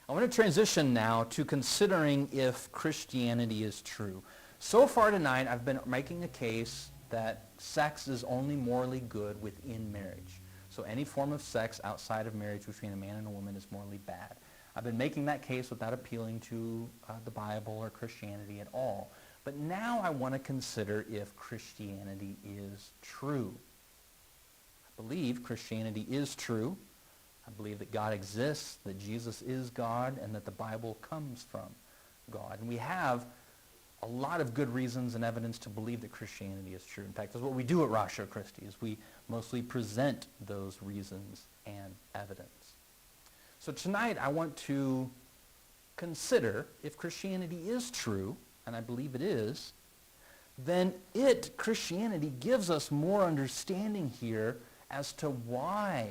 I want to transition now to considering if Christianity is true. So far tonight, I've been making a case that sex is only morally good within marriage. So any form of sex outside of marriage between a man and a woman is morally bad. I've been making that case without appealing to the Bible or Christianity at all. But now I want to consider if Christianity is true. I believe Christianity is true. I believe that God exists, that Jesus is God, and that the Bible comes from God. And we have a lot of good reasons and evidence to believe that Christianity is true. In fact, that's what we do at Ratio Christi, is we mostly present those reasons and evidence. So tonight I want to consider if Christianity is true, and I believe it is, then Christianity, gives us more understanding here as to why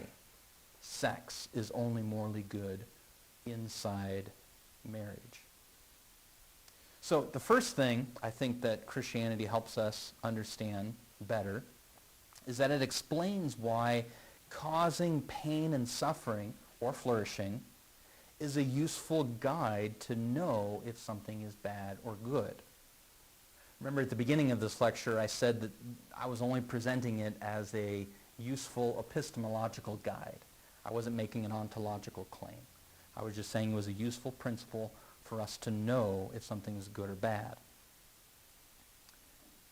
sex is only morally good inside marriage. So the first thing I think that Christianity helps us understand better is that it explains why causing pain and suffering or flourishing is a useful guide to know if something is bad or good. Remember at the beginning of this lecture I said that I was only presenting it as a useful epistemological guide. I wasn't making an ontological claim. I was just saying it was a useful principle for us to know if something is good or bad.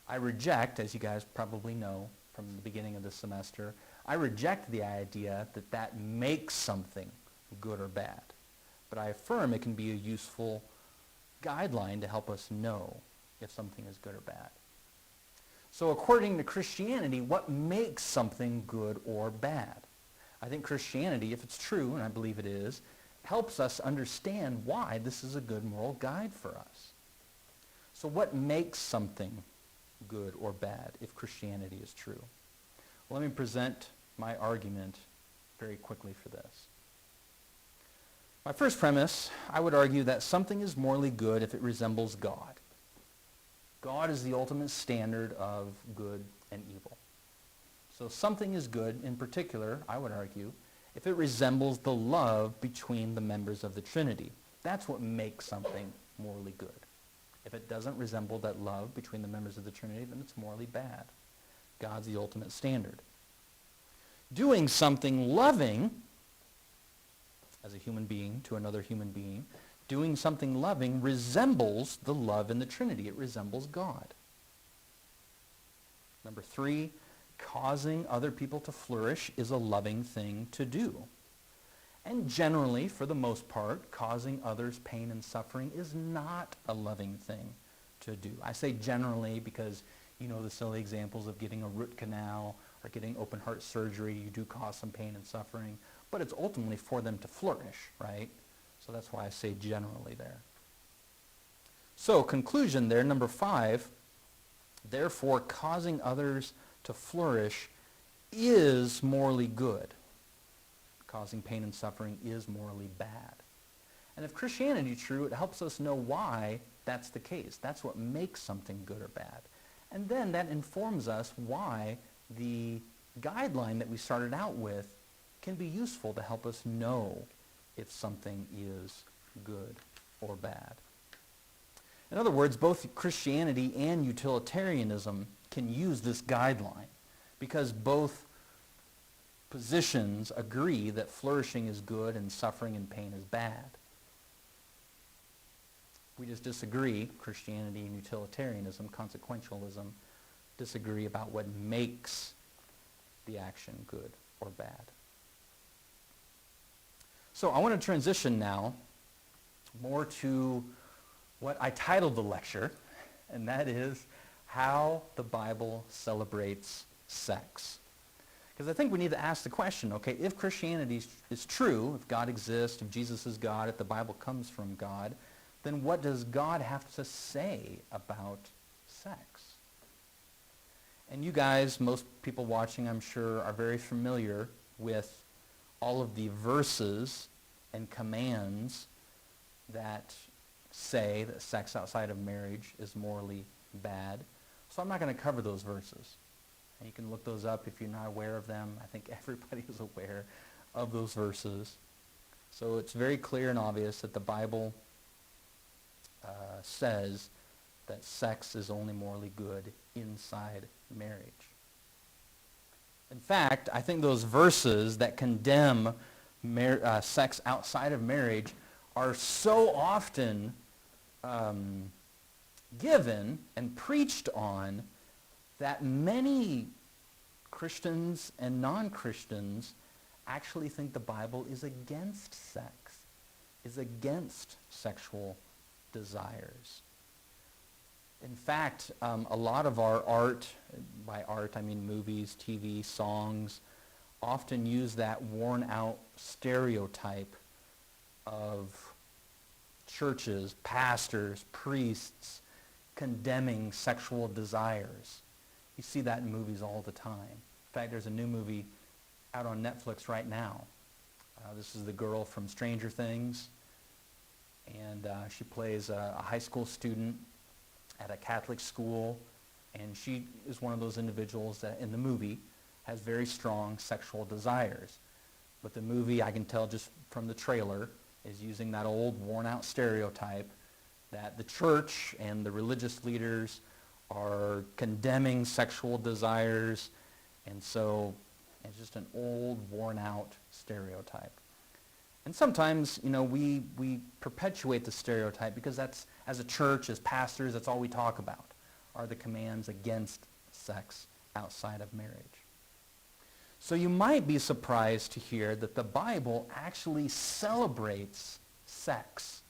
I reject, as you guys probably know from the beginning of the semester, I reject the idea that that makes something good or bad. But I affirm it can be a useful guideline to help us know if something is good or bad. So according to Christianity, what makes something good or bad? I think Christianity, if it's true, and I believe it is, helps us understand why this is a good moral guide for us. So what makes something good or bad if Christianity is true? Well, let me present my argument very quickly for this. My first premise, I would argue that something is morally good if it resembles God. God is the ultimate standard of good and evil. So something is good, in particular, I would argue, if it resembles the love between the members of the Trinity. That's what makes something morally good. If it doesn't resemble that love between the members of the Trinity, then it's morally bad. God's the ultimate standard. Doing something loving, as a human being to another human being, doing something loving resembles the love in the Trinity. It resembles God. Number 3, causing other people to flourish is a loving thing to do. And generally, for the most part, causing others pain and suffering is not a loving thing to do. I say generally because you know the silly examples of getting a root canal or getting open heart surgery. You do cause some pain and suffering, but it's ultimately for them to flourish, right? So that's why I say generally there. So conclusion there, number 5, therefore causing others to flourish is morally good. Causing pain and suffering is morally bad. And if Christianity is true, it helps us know why that's the case. That's what makes something good or bad. And then that informs us why the guideline that we started out with can be useful to help us know if something is good or bad. In other words, both Christianity and utilitarianism can use this guideline because both positions agree that flourishing is good and suffering and pain is bad. We just disagree, Christianity and utilitarianism, consequentialism, disagree about what makes the action good or bad. So I want to transition now more to what I titled the lecture, and that is how the Bible celebrates sex. Because I think we need to ask the question, okay, if Christianity is true, if God exists, if Jesus is God, if the Bible comes from God, then what does God have to say about sex? And you guys, most people watching, I'm sure, are very familiar with all of the verses and commands that say that sex outside of marriage is morally bad. So I'm not going to cover those verses. And you can look those up if you're not aware of them. I think everybody is aware of those verses. So it's very clear and obvious that the Bible says that sex is only morally good inside marriage. In fact, I think those verses that condemn sex outside of marriage are so often given and preached on that many Christians and non-Christians actually think the Bible is against sex, is against sexual desires. In fact, a lot of our art, by art I mean movies, TV, songs, often use that worn-out stereotype of churches, pastors, priests condemning sexual desires. You see that in movies all the time. In fact, there's a new movie out on Netflix right now. This is the girl from Stranger Things, and she plays a high school student at a Catholic school, and she is one of those individuals that in the movie has very strong sexual desires. But the movie, I can tell just from the trailer, is using that old worn-out stereotype that the church and the religious leaders are condemning sexual desires, and so it's just an old, worn-out stereotype. And sometimes, we perpetuate the stereotype because that's, as a church, as pastors, that's all we talk about, are the commands against sex outside of marriage. So you might be surprised to hear that the Bible actually celebrates sex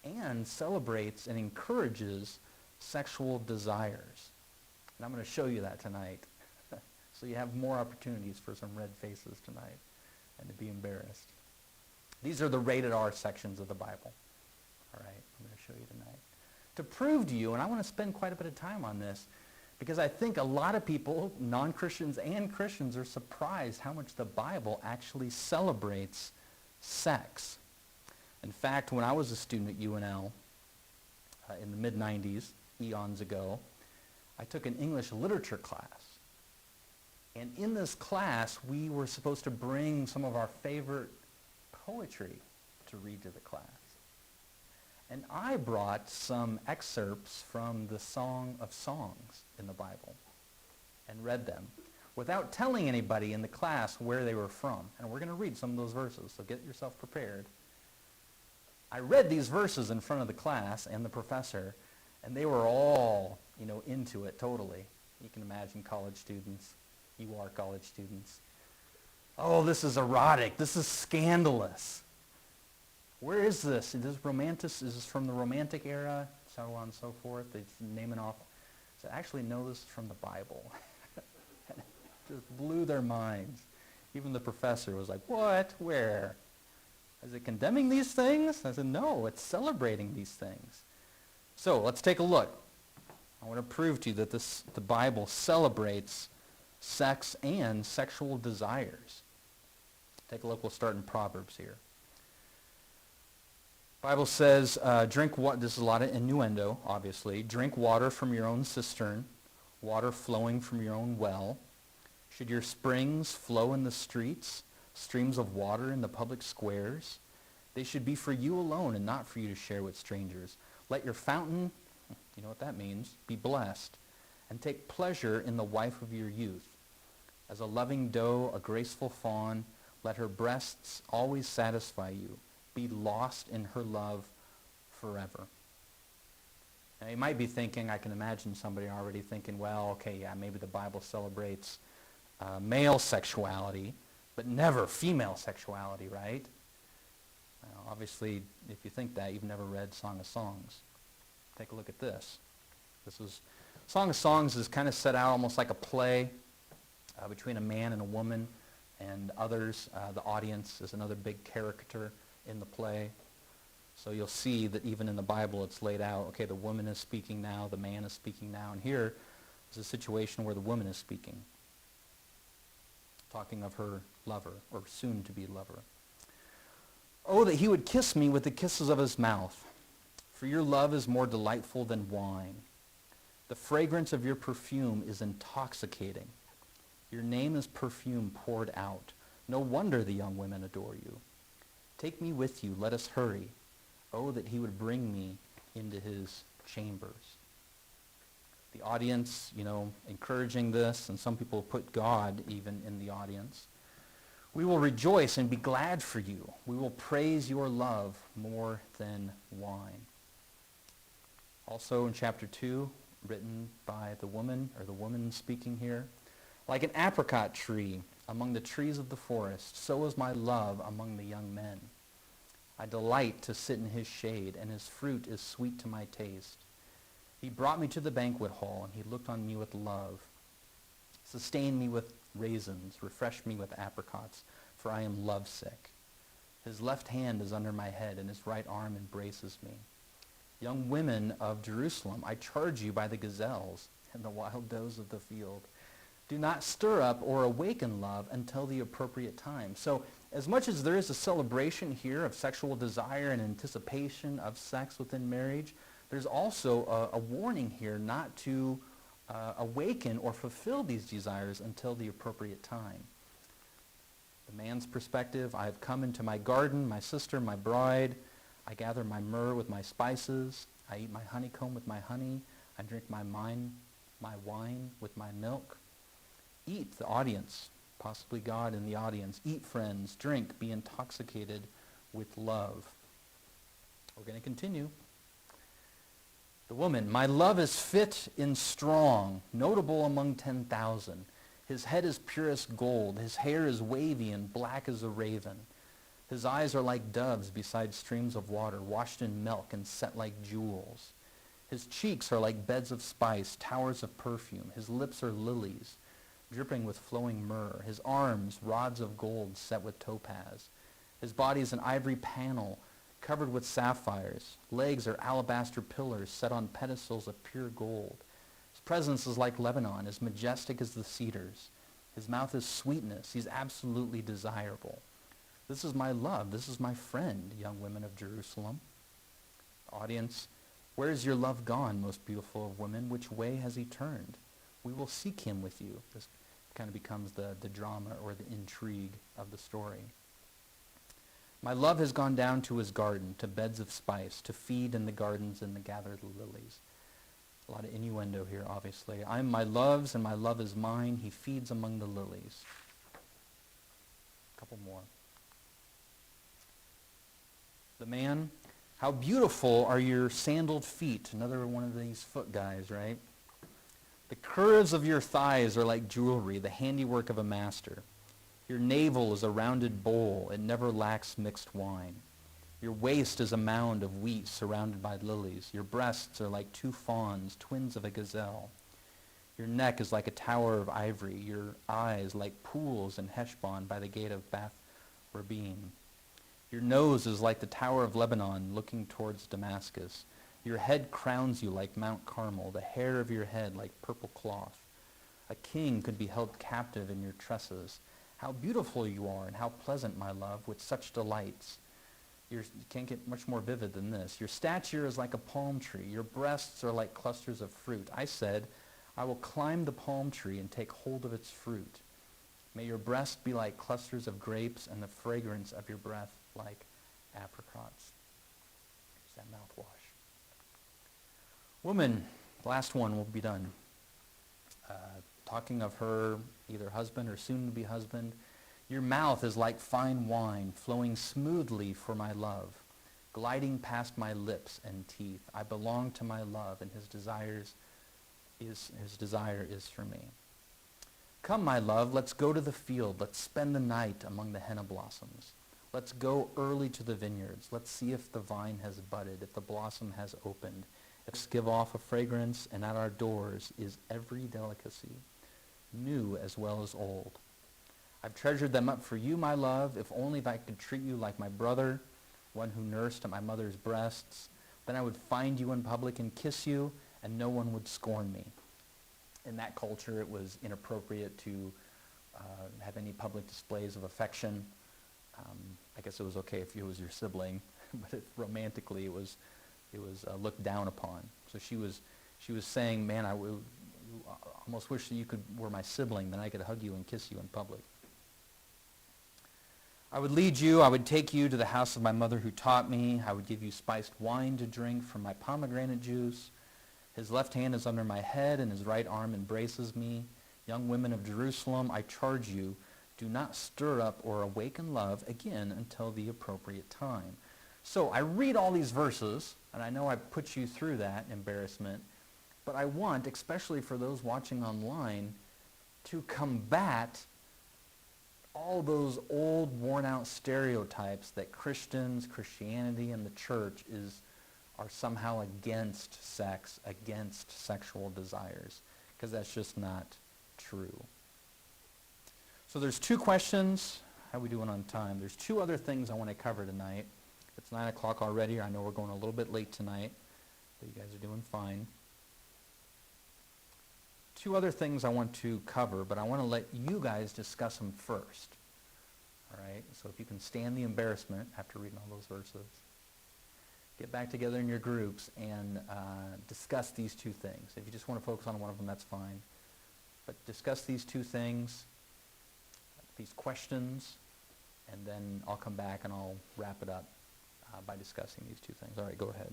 and celebrates and encourages sexual desires. And I'm going to show you that tonight. So you have more opportunities for some red faces tonight and to be embarrassed. These are the rated R sections of the Bible. All right, I'm going to show you tonight. To prove to you, and I want to spend quite a bit of time on this, because I think a lot of people, non-Christians and Christians, are surprised how much the Bible actually celebrates sex. In fact, when I was a student at UNL in the mid-90s, eons ago, I took an English literature class. And in this class, we were supposed to bring some of our favorite poetry to read to the class. And I brought some excerpts from the Song of Songs in the Bible and read them without telling anybody in the class where they were from. And we're going to read some of those verses, so get yourself prepared. I read these verses in front of the class and the professor, and they were all, into it totally. You can imagine college students. You are college students. Oh, this is erotic. This is scandalous. Where is this? Is this from the Romantic era? So on and so forth. They're naming off. So actually, no, this is from the Bible. And it just blew their minds. Even the professor was like, what? Where? Is it condemning these things? I said, no, it's celebrating these things. So let's take a look. I want to prove to you that the Bible celebrates sex and sexual desires. Take a look. We'll start in Proverbs here. The Bible says, drink water. This is a lot of innuendo, obviously. Drink water from your own cistern, water flowing from your own well. Should your springs flow in the streets, streams of water in the public squares? They should be for you alone and not for you to share with strangers. Let your fountain, you know what that means, be blessed, and take pleasure in the wife of your youth. As a loving doe, a graceful fawn, let her breasts always satisfy you. Be lost in her love forever. Now you might be thinking, I can imagine somebody already thinking, well, okay, yeah, maybe the Bible celebrates male sexuality, but never female sexuality, right? Obviously, if you think that, you've never read Song of Songs. Take a look at this. Song of Songs is kind of set out almost like a play between a man and a woman and others. The audience is another big character in the play. So you'll see that even in the Bible it's laid out, okay, the woman is speaking now, the man is speaking now, and here is a situation where the woman is speaking, talking of her lover, or soon-to-be lover. Oh, that he would kiss me with the kisses of his mouth, for your love is more delightful than wine. The fragrance of your perfume is intoxicating. Your name is perfume poured out. No wonder the young women adore you. Take me with you, let us hurry. Oh, that he would bring me into his chambers. The audience, encouraging this, and some people put God even in the audience. We will rejoice and be glad for you. We will praise your love more than wine. Also in chapter 2, written by the woman, or the woman speaking here. Like an apricot tree, among the trees of the forest. So is my love among the young men. I delight to sit in his shade, and his fruit is sweet to my taste. He brought me to the banquet hall, and he looked on me with love, sustained me with raisins, refreshed me with apricots, for I am lovesick. His left hand is under my head, and his right arm embraces me. Young women of Jerusalem, I charge you by the gazelles and the wild does of the field. Do not stir up or awaken love until the appropriate time. So as much as there is a celebration here of sexual desire and anticipation of sex within marriage, there's also a warning here not to awaken or fulfill these desires until the appropriate time. The man's perspective, I have come into my garden, my sister, my bride. I gather my myrrh with my spices. I eat my honeycomb with my honey. I drink my wine with my milk. Eat, the audience, possibly God in the audience. Eat, friends, drink, be intoxicated with love. We're going to continue. The woman, my love is fit and strong, notable among 10,000. His head is purest gold. His hair is wavy and black as a raven. His eyes are like doves beside streams of water, washed in milk and set like jewels. His cheeks are like beds of spice, towers of perfume. His lips are lilies, dripping with flowing myrrh. His arms, rods of gold set with topaz. His body is an ivory panel covered with sapphires. Legs are alabaster pillars set on pedestals of pure gold. His presence is like Lebanon, as majestic as the cedars. His mouth is sweetness. He's absolutely desirable. This is my love. This is my friend, young women of Jerusalem. Audience, where is your love gone, most beautiful of women? Which way has he turned? We will seek him with you. This kind of becomes the drama or the intrigue of the story. My love has gone down to his garden, to beds of spice, to feed in the gardens and to gather the lilies. A lot of innuendo here, obviously. I am my love's, and my love is mine. He feeds among the lilies. A couple more. The man, how beautiful are your sandaled feet. Another one of these foot guys, right? The curves of your thighs are like jewelry, the handiwork of a master. Your navel is a rounded bowl. It never lacks mixed wine. Your waist is a mound of wheat surrounded by lilies. Your breasts are like two fawns, twins of a gazelle. Your neck is like a tower of ivory. Your eyes like pools in Heshbon by the gate of Bath Rabim. Your nose is like the tower of Lebanon looking towards Damascus. Your head crowns you like Mount Carmel, the hair of your head like purple cloth. A king could be held captive in your tresses. How beautiful you are, and how pleasant, my love, with such delights. You can't get much more vivid than this. Your stature is like a palm tree. Your breasts are like clusters of fruit. I said, I will climb the palm tree and take hold of its fruit. May your breast be like clusters of grapes, and the fragrance of your breath like apricots. There's that mouthwash. Woman, last one will be done. Talking of her either husband or soon-to-be husband. Your mouth is like fine wine, flowing smoothly for my love, gliding past my lips and teeth. I belong to my love, and his desire is for me. Come, my love, let's go to the field. Let's spend the night among the henna blossoms. Let's go early to the vineyards. Let's see if the vine has budded, if the blossom has opened. Let's give off a fragrance, and at our doors is every delicacy, new as well as old. I've treasured them up for you, my love, if only I could treat you like my brother, one who nursed at my mother's breasts. Then I would find you in public and kiss you, and no one would scorn me. In that culture, it was inappropriate to have any public displays of affection. I guess it was okay if it was your sibling, but romantically it was looked down upon. So she was saying, man, I almost wish that you were my sibling, then I could hug you and kiss you in public. I would lead you, I would take you to the house of my mother who taught me. I would give you spiced wine to drink from my pomegranate juice. His left hand is under my head, and his right arm embraces me. Young women of Jerusalem, I charge you, do not stir up or awaken love again until the appropriate time. So I read all these verses, and I know I put you through that embarrassment, but I want, especially for those watching online, to combat all those old, worn-out stereotypes that Christians, Christianity, and the church are somehow against sex, against sexual desires, because that's just not true. So there's two questions. How are we doing on time? There's two other things I want to cover tonight. It's 9 o'clock already. I know we're going a little bit late tonight, but you guys are doing fine. Two other things I want to cover, but I want to let you guys discuss them first. All right? So if you can stand the embarrassment after reading all those verses, get back together in your groups and discuss these two things. If you just want to focus on one of them, that's fine. But discuss these two things, these questions, and then I'll come back and I'll wrap it up by discussing these two things. All right, go ahead.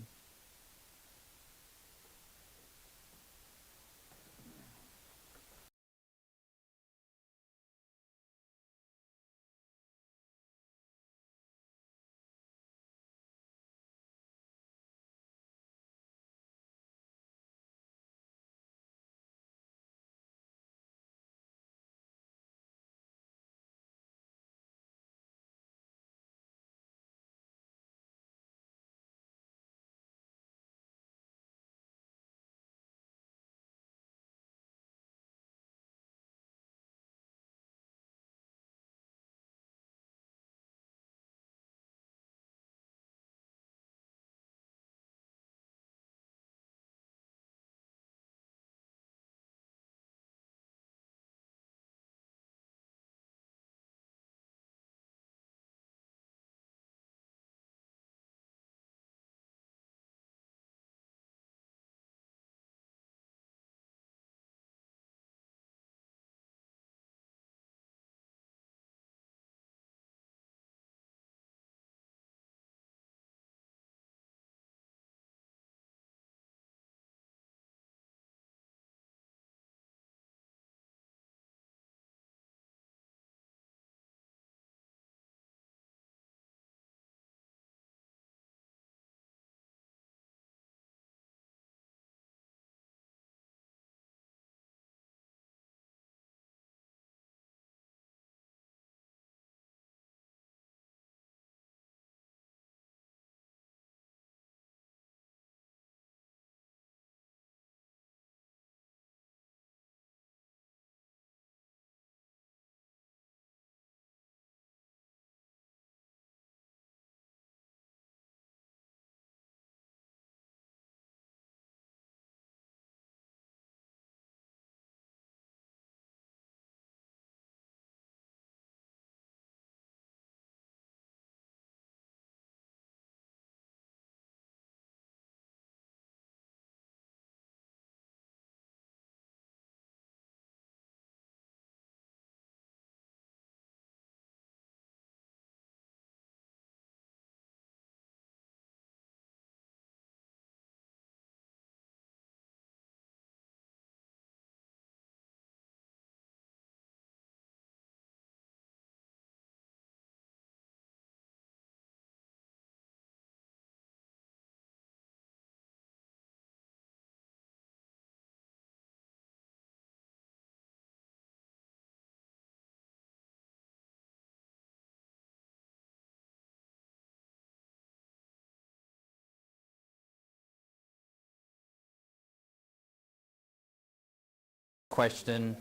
Question,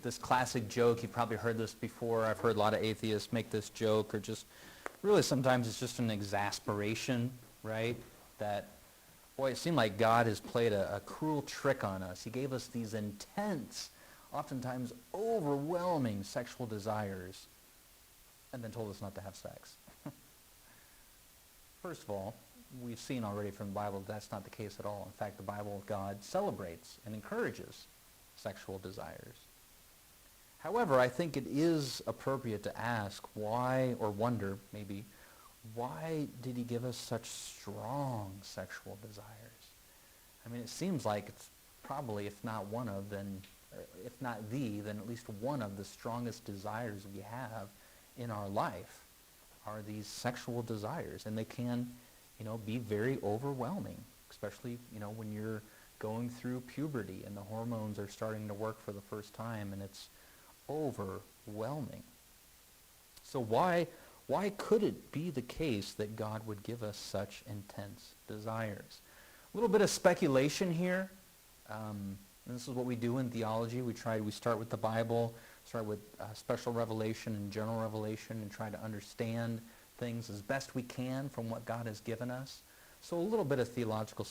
this classic joke, you've probably heard this before. I've heard a lot of atheists make this joke, or just really sometimes it's just an exasperation, right? That, boy, it seemed like God has played a cruel trick on us. He gave us these intense, oftentimes overwhelming sexual desires, and then told us not to have sex. First of all, we've seen already from the Bible that's not the case at all. In fact, the Bible, God celebrates and encourages sexual desires. However, I think it is appropriate to ask why, or wonder maybe, why did he give us such strong sexual desires? I mean, it seems like it's probably, if not one of, then, if not then at least one of the strongest desires we have in our life are these sexual desires. And they can, be very overwhelming, especially, when you're going through puberty and the hormones are starting to work for the first time, and it's overwhelming. So why could it be the case that God would give us such intense desires? A little bit of speculation here. And this is what we do in theology. We start with the Bible, start with special revelation and general revelation, and try to understand things as best we can from what God has given us. So a little bit of theological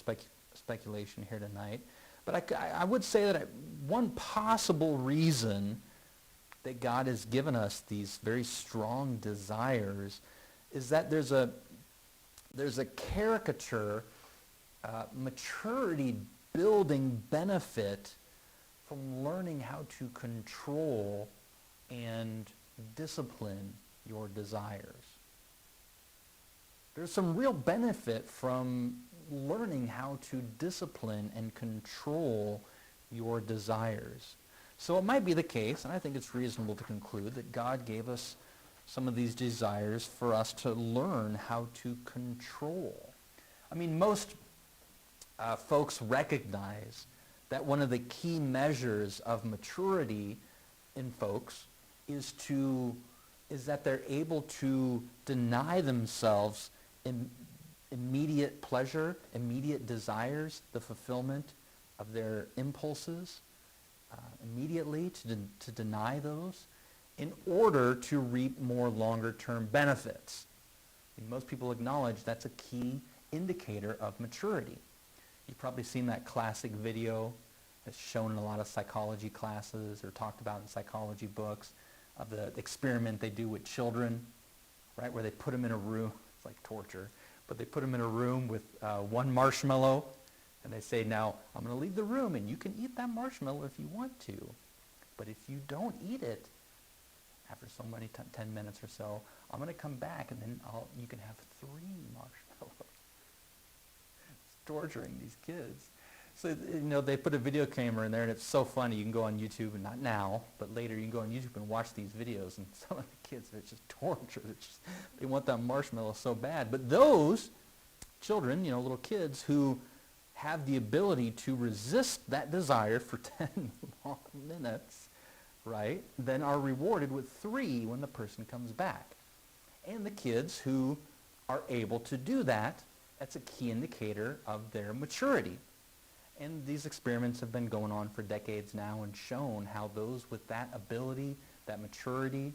speculation here tonight. But I would say that one possible reason that God has given us these very strong desires is that there's a caricature, maturity building benefit from learning how to control and discipline your desires. There's some real benefit from learning how to discipline and control your desires. So it might be the case, and I think it's reasonable to conclude, that God gave us some of these desires for us to learn how to control. I mean, most folks recognize that one of the key measures of maturity in folks is that they're able to deny themselves immediate pleasure, immediate desires, the fulfillment of their impulses, immediately to deny those in order to reap more longer-term benefits. And most people acknowledge that's a key indicator of maturity. You've probably seen that classic video that's shown in a lot of psychology classes or talked about in psychology books of the experiment they do with children, right, where they put them in a room. It's like torture, but they put them in a room with one marshmallow, and they say, now, I'm going to leave the room, and you can eat that marshmallow if you want to. But if you don't eat it, after so many 10 minutes or so, I'm going to come back, and then you can have 3 marshmallows. It's torturing these kids. So, they put a video camera in there, and it's so funny. You can go on YouTube, and not now, but later you can go on YouTube and watch these videos, and some of the kids, it's just torture. They want that marshmallow so bad. But those children, little kids who have the ability to resist that desire for 10 long minutes, right, then are rewarded with 3 when the person comes back. And the kids who are able to do that, that's a key indicator of their maturity. And these experiments have been going on for decades now and shown how those with that ability, that maturity,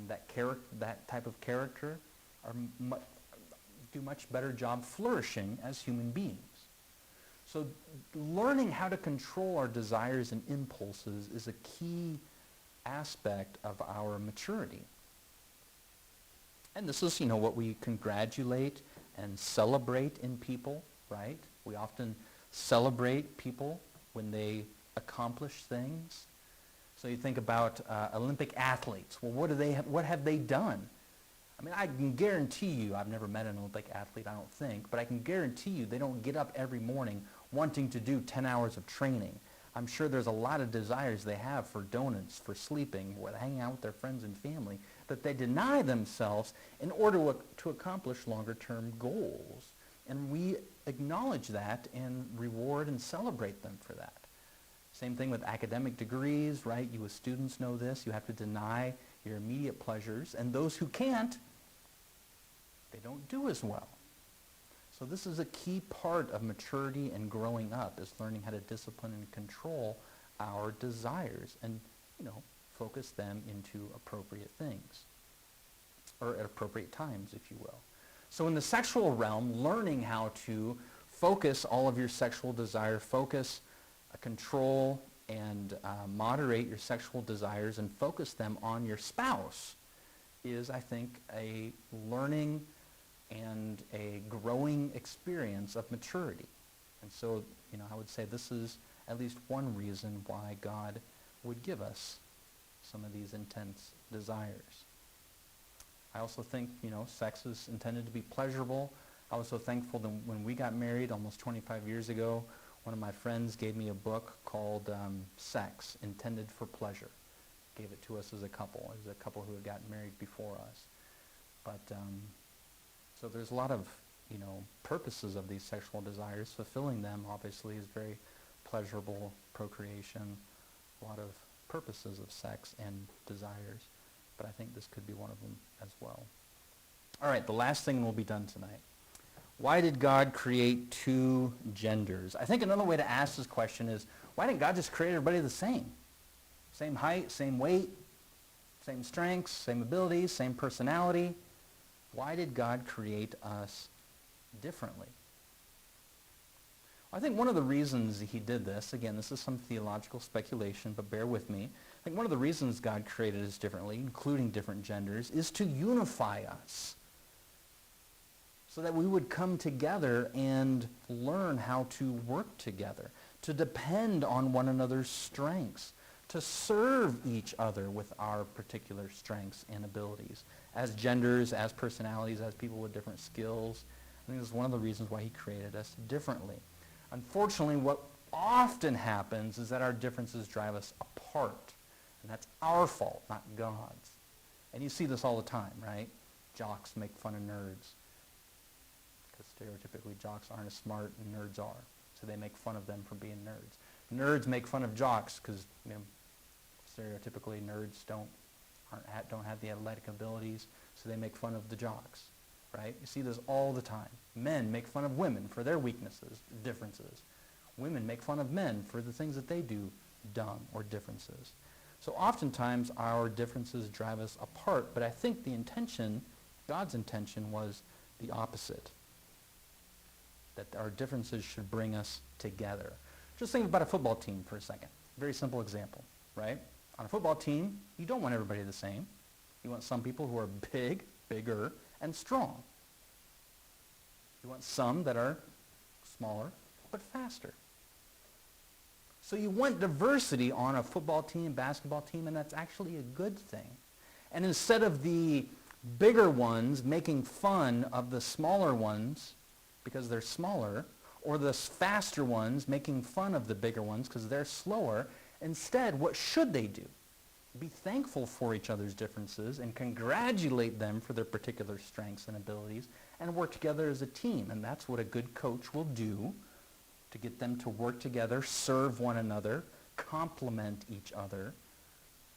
that type of character do much better job flourishing as human beings. So learning how to control our desires and impulses is a key aspect of our maturity. And this is, what we congratulate and celebrate in people, right? We often celebrate people when they accomplish things. So you think about Olympic athletes. Well, what have they done? I mean, I can guarantee you, I've never met an Olympic athlete, I don't think, but I can guarantee you they don't get up every morning wanting to do 10 hours of training. I'm sure there's a lot of desires they have for donuts, for sleeping, for hanging out with their friends and family, that they deny themselves in order to accomplish longer-term goals. And we acknowledge that and reward and celebrate them for that. Same thing with academic degrees, right? You as students know this. You have to deny your immediate pleasures. And those who can't, they don't do as well. So this is a key part of maturity and growing up, is learning how to discipline and control our desires and, focus them into appropriate things, or at appropriate times, if you will. So in the sexual realm, learning how to focus all of your sexual desire, control and moderate your sexual desires and focus them on your spouse is, I think, a learning and a growing experience of maturity. And so, I would say this is at least one reason why God would give us some of these intense desires. I also think, sex is intended to be pleasurable. I was so thankful that when we got married almost 25 years ago, one of my friends gave me a book called Sex, Intended for Pleasure. Gave it to us as a couple. It was a couple who had gotten married before us. But so there's a lot of, purposes of these sexual desires. Fulfilling them, obviously, is very pleasurable, procreation, a lot of purposes of sex and desires. but I think this could be one of them as well. All right, the last thing, and we'll be done tonight. Why did God create two genders? I think another way to ask this question is, why didn't God just create everybody the same? Same height, same weight, same strengths, same abilities, same personality. Why did God create us differently? I think one of the reasons he did this, again, this is some theological speculation, but bear with me. I think one of the reasons God created us differently, including different genders, is to unify us, so that we would come together and learn how to work together, to depend on one another's strengths, to serve each other with our particular strengths and abilities, as genders, as personalities, as people with different skills. I think this is one of the reasons why he created us differently. Unfortunately, what often happens is that our differences drive us apart, and that's our fault, not God's. And you see this all the time, right? Jocks make fun of nerds, because stereotypically jocks aren't as smart and nerds are, so they make fun of them for being nerds. Nerds make fun of jocks because, stereotypically nerds don't have the athletic abilities, so they make fun of the jocks, right? You see this all the time. Men make fun of women for their weaknesses, differences. Women make fun of men for the things that they do dumb or differences. So oftentimes our differences drive us apart, but I think the intention, God's intention, was the opposite, that our differences should bring us together. Just think about a football team for a second. Very simple example, right? On a football team, you don't want everybody the same. You want some people who are big, bigger, and strong. You want some that are smaller, but faster. So you want diversity on a football team, basketball team, and that's actually a good thing. And instead of the bigger ones making fun of the smaller ones because they're smaller, or the faster ones making fun of the bigger ones because they're slower, instead, what should they do? Be thankful for each other's differences and congratulate them for their particular strengths and abilities and work together as a team. And that's what a good coach will do, to get them to work together, serve one another, complement each other.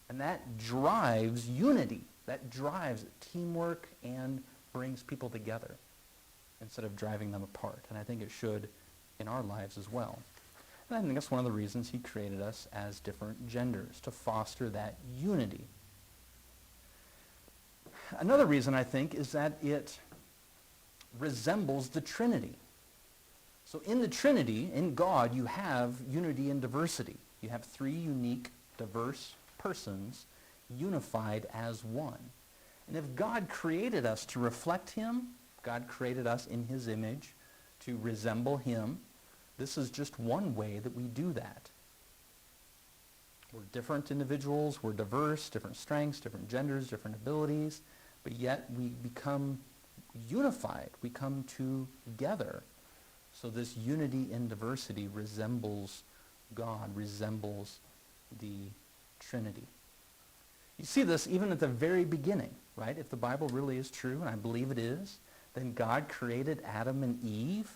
And that drives unity. That drives teamwork and brings people together instead of driving them apart. And I think it should in our lives as well. And I think that's one of the reasons he created us as different genders, to foster that unity. Another reason, I think, is that it resembles the Trinity. So in the Trinity, in God, you have unity and diversity. You have three unique, diverse persons unified as one. And if God created us to reflect him, God created us in his image to resemble him, this is just one way that we do that. We're different individuals, we're diverse, different strengths, different genders, different abilities, but yet we become unified. We come together. So this unity in diversity resembles God, resembles the Trinity. You see this even at the very beginning, right? If the Bible really is true, and I believe it is, then God created Adam and Eve.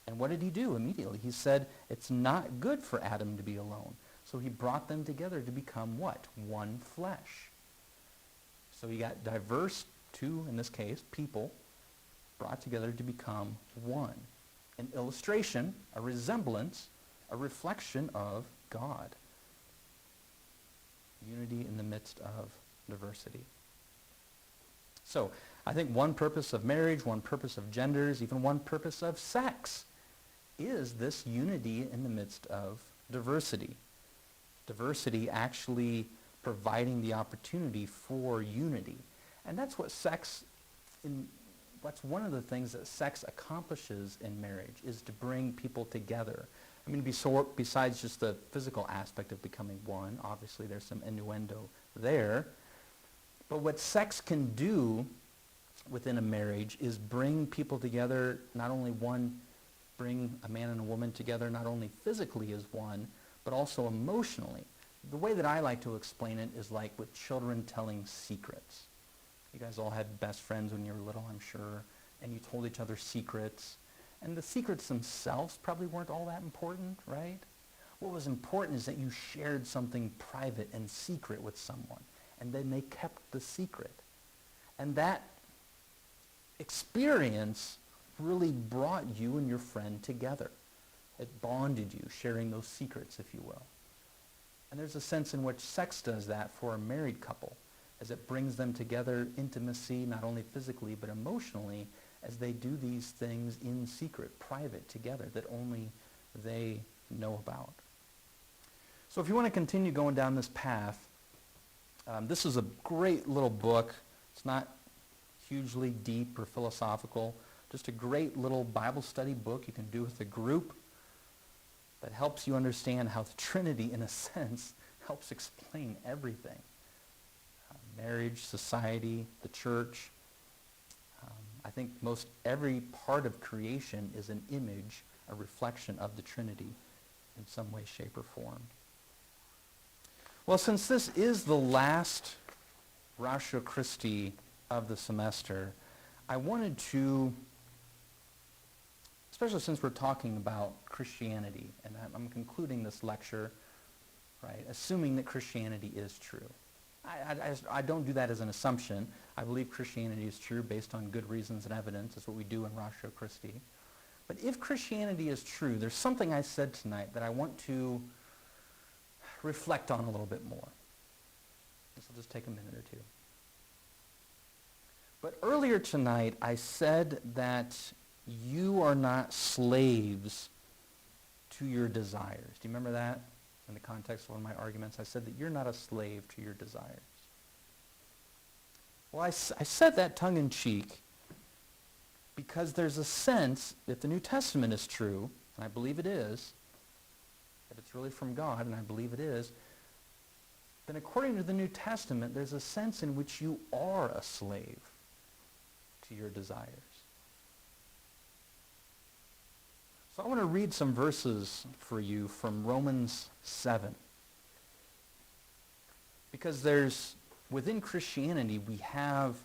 And what did he do immediately? He said, it's not good for Adam to be alone. So he brought them together to become what? One flesh. So you got diverse, two, in this case, people, brought together to become one. An illustration, a resemblance, a reflection of God. Unity in the midst of diversity. So I think one purpose of marriage, one purpose of genders, even one purpose of sex is this unity in the midst of diversity. Diversity actually providing the opportunity for unity. And that's what that's one of the things that sex accomplishes in marriage, is to bring people together. I mean, besides just the physical aspect of becoming one, obviously there's some innuendo there, but what sex can do within a marriage is bring people together, not only bring a man and a woman together, not only physically as one, but also emotionally. The way that I like to explain it is like with children telling secrets. You guys all had best friends when you were little, I'm sure, and you told each other secrets. And the secrets themselves probably weren't all that important, right? What was important is that you shared something private and secret with someone. and then they kept the secret. And that experience really brought you and your friend together. It bonded you, sharing those secrets, if you will. And there's a sense in which sex does that for a married couple, as it brings them together, intimacy, not only physically, but emotionally, as they do these things in secret, private, together, that only they know about. So if you want to continue going down this path, this is a great little book. It's not hugely deep or philosophical, just a great little Bible study book you can do with a group that helps you understand how the Trinity, in a sense, helps explain everything. Marriage, society, the church. I think most every part of creation is an image, a reflection of the Trinity in some way, shape, or form. Well, since this is the last Ratio Christi of the semester, I wanted to, especially since we're talking about Christianity, and I'm concluding this lecture, right, assuming that Christianity is true. I don't do that as an assumption. I believe Christianity is true based on good reasons and evidence. That's what we do in Ratio Christi. But if Christianity is true, there's something I said tonight that I want to reflect on a little bit more. This will just take a minute or two. But earlier tonight, I said that you are not slaves to your desires. Do you remember that? In the context of one of my arguments, I said that you're not a slave to your desires. Well, I said that tongue-in-cheek because there's a sense, if the New Testament is true, and I believe it is, that it's really from God, and I believe it is, then according to the New Testament, there's a sense in which you are a slave to your desires. So I want to read some verses for you from Romans 7. Because within Christianity, we have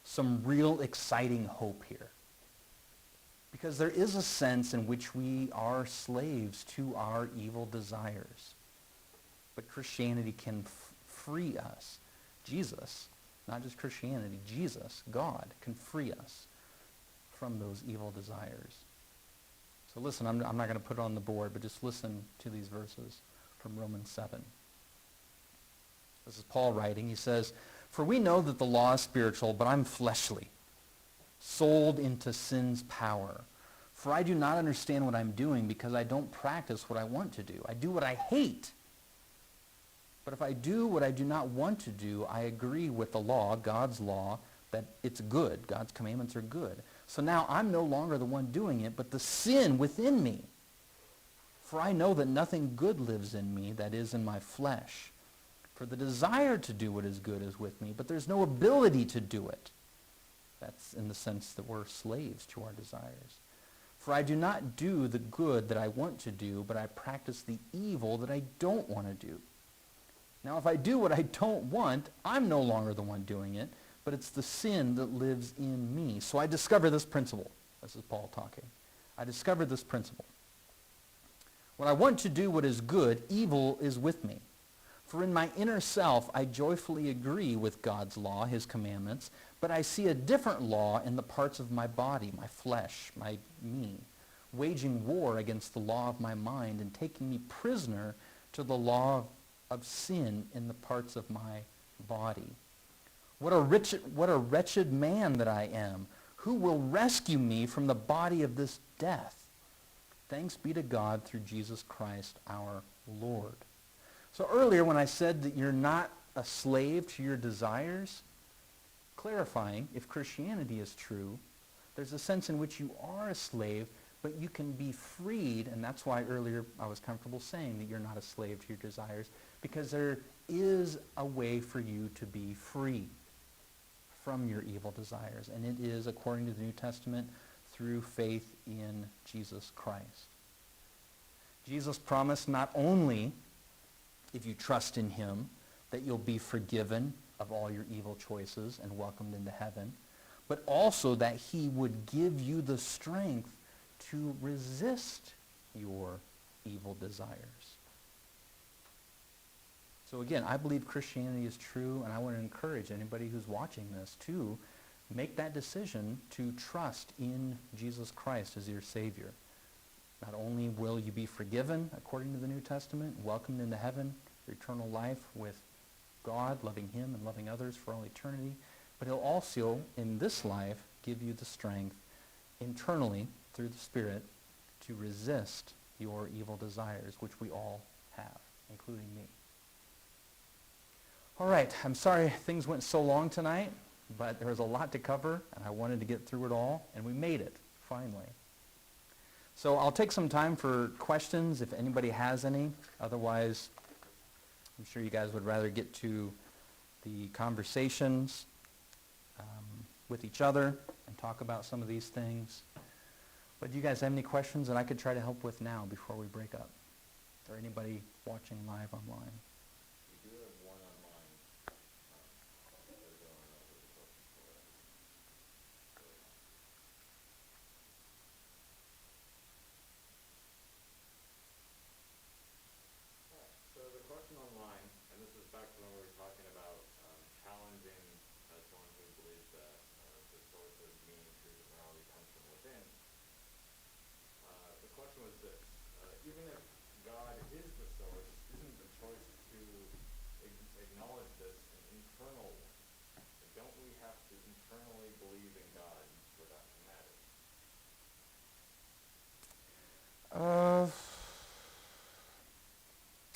some real exciting hope here. Because there is a sense in which we are slaves to our evil desires. But Christianity can free us. Jesus, not just Christianity, Jesus, God, can free us from those evil desires. So listen, I'm not going to put it on the board, but just listen to these verses from Romans 7. This is Paul writing. He says, "For we know that the law is spiritual, but I'm fleshly, sold into sin's power. For I do not understand what I'm doing because I don't practice what I want to do. I do what I hate. But if I do what I do not want to do, I agree with the law, God's law, that it's good. God's commandments are good. So now I'm no longer the one doing it, but the sin within me. For I know that nothing good lives in me, that is, in my flesh. For the desire to do what is good is with me, but there's no ability to do it." That's in the sense that we're slaves to our desires. "For I do not do the good that I want to do, but I practice the evil that I don't want to do. Now if I do what I don't want, I'm no longer the one doing it, but it's the sin that lives in me. So I discover this principle." This is Paul talking. "I discovered this principle. When I want to do what is good, evil is with me. For in my inner self I joyfully agree with God's law, his commandments, but I see a different law in the parts of my body, my flesh, me, waging war against the law of my mind and taking me prisoner to the law of sin in the parts of my body. What a wretched man that I am. Who will rescue me from the body of this death? Thanks be to God through Jesus Christ our Lord." So earlier when I said that you're not a slave to your desires, clarifying, if Christianity is true, there's a sense in which you are a slave, but you can be freed, and that's why earlier I was comfortable saying that you're not a slave to your desires, because there is a way for you to be free from your evil desires, and it is, according to the New Testament, through faith in Jesus Christ. Jesus promised not only, if you trust in him, that you'll be forgiven of all your evil choices and welcomed into heaven, but also that he would give you the strength to resist your evil desires. So again, I believe Christianity is true, and I want to encourage anybody who's watching this to make that decision to trust in Jesus Christ as your Savior. Not only will you be forgiven according to the New Testament, welcomed into heaven for eternal life with God, loving him and loving others for all eternity, but he'll also, in this life, give you the strength internally through the Spirit to resist your evil desires, which we all have, including me. All right, I'm sorry things went so long tonight, but there was a lot to cover, and I wanted to get through it all, and we made it, finally. So I'll take some time for questions if anybody has any. Otherwise, I'm sure you guys would rather get to the conversations with each other and talk about some of these things. But do you guys have any questions that I could try to help with now before we break up? Or anybody watching live online? We do have one online. They're going over the questions for us. Alright, so the question online, and this is back to when we were talking about challenging someone who believes that the source of meaning, truth, and morality comes from within. The question was this: even if God is the source, isn't the choice to acknowledge this an internal one? Don't we have to internally believe in God for that to matter?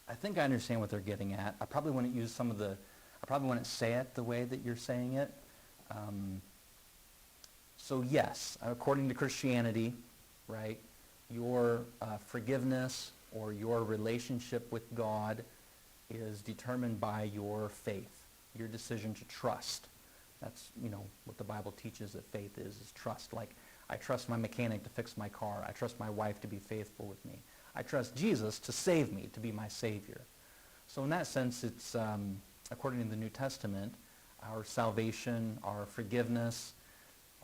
I think I understand what they're getting at. I probably wouldn't use I probably wouldn't say it the way that you're saying it. So yes, according to Christianity, right, your forgiveness or your relationship with God is determined by your faith, your decision to trust. That's, what the Bible teaches that faith is trust. Like, I trust my mechanic to fix my car. I trust my wife to be faithful with me. I trust Jesus to save me, to be my Savior. So in that sense, it's, according to the New Testament, our salvation, our forgiveness,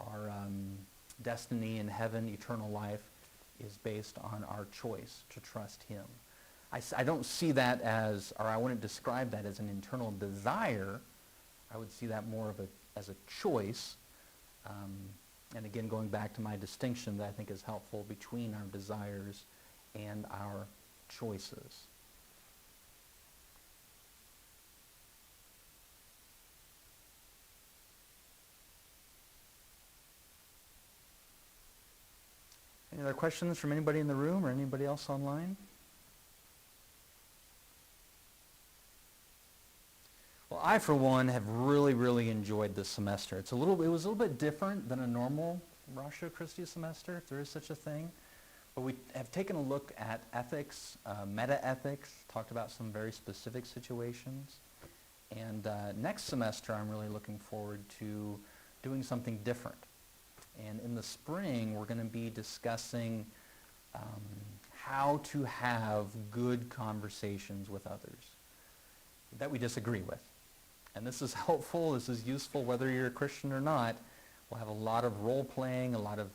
our destiny in heaven, eternal life, is based on our choice to trust him. I don't see that as, or I wouldn't describe that as an internal desire. I would see that more as a choice. And again, going back to my distinction that I think is helpful between our desires and our choices. Any other questions from anybody in the room or anybody else online? Well, I, for one, have really, really enjoyed this semester. It was a little bit different than a normal Ratio Christi semester, if there is such a thing. But we have taken a look at ethics, meta-ethics, talked about some very specific situations. And next semester, I'm really looking forward to doing something different. And in the spring, we're going to be discussing how to have good conversations with others that we disagree with. And this is helpful, this is useful whether you're a Christian or not. We'll have a lot of role-playing, a lot of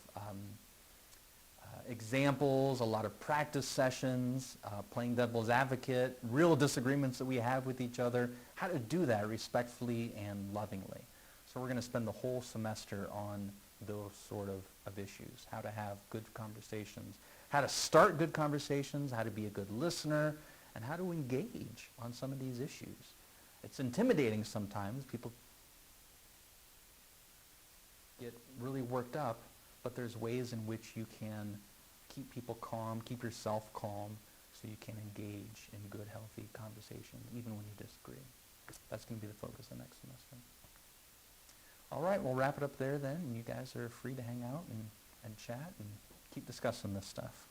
examples, a lot of practice sessions, playing devil's advocate, real disagreements that we have with each other, how to do that respectfully and lovingly. So we're going to spend the whole semester on those sort of issues, how to have good conversations, how to start good conversations, how to be a good listener, and how to engage on some of these issues. It's intimidating sometimes. People get really worked up, but there's ways in which you can keep people calm, keep yourself calm, so you can engage in good, healthy conversation, even when you disagree. That's going to be the focus of next semester. All right, we'll wrap it up there then, and you guys are free to hang out and chat and keep discussing this stuff.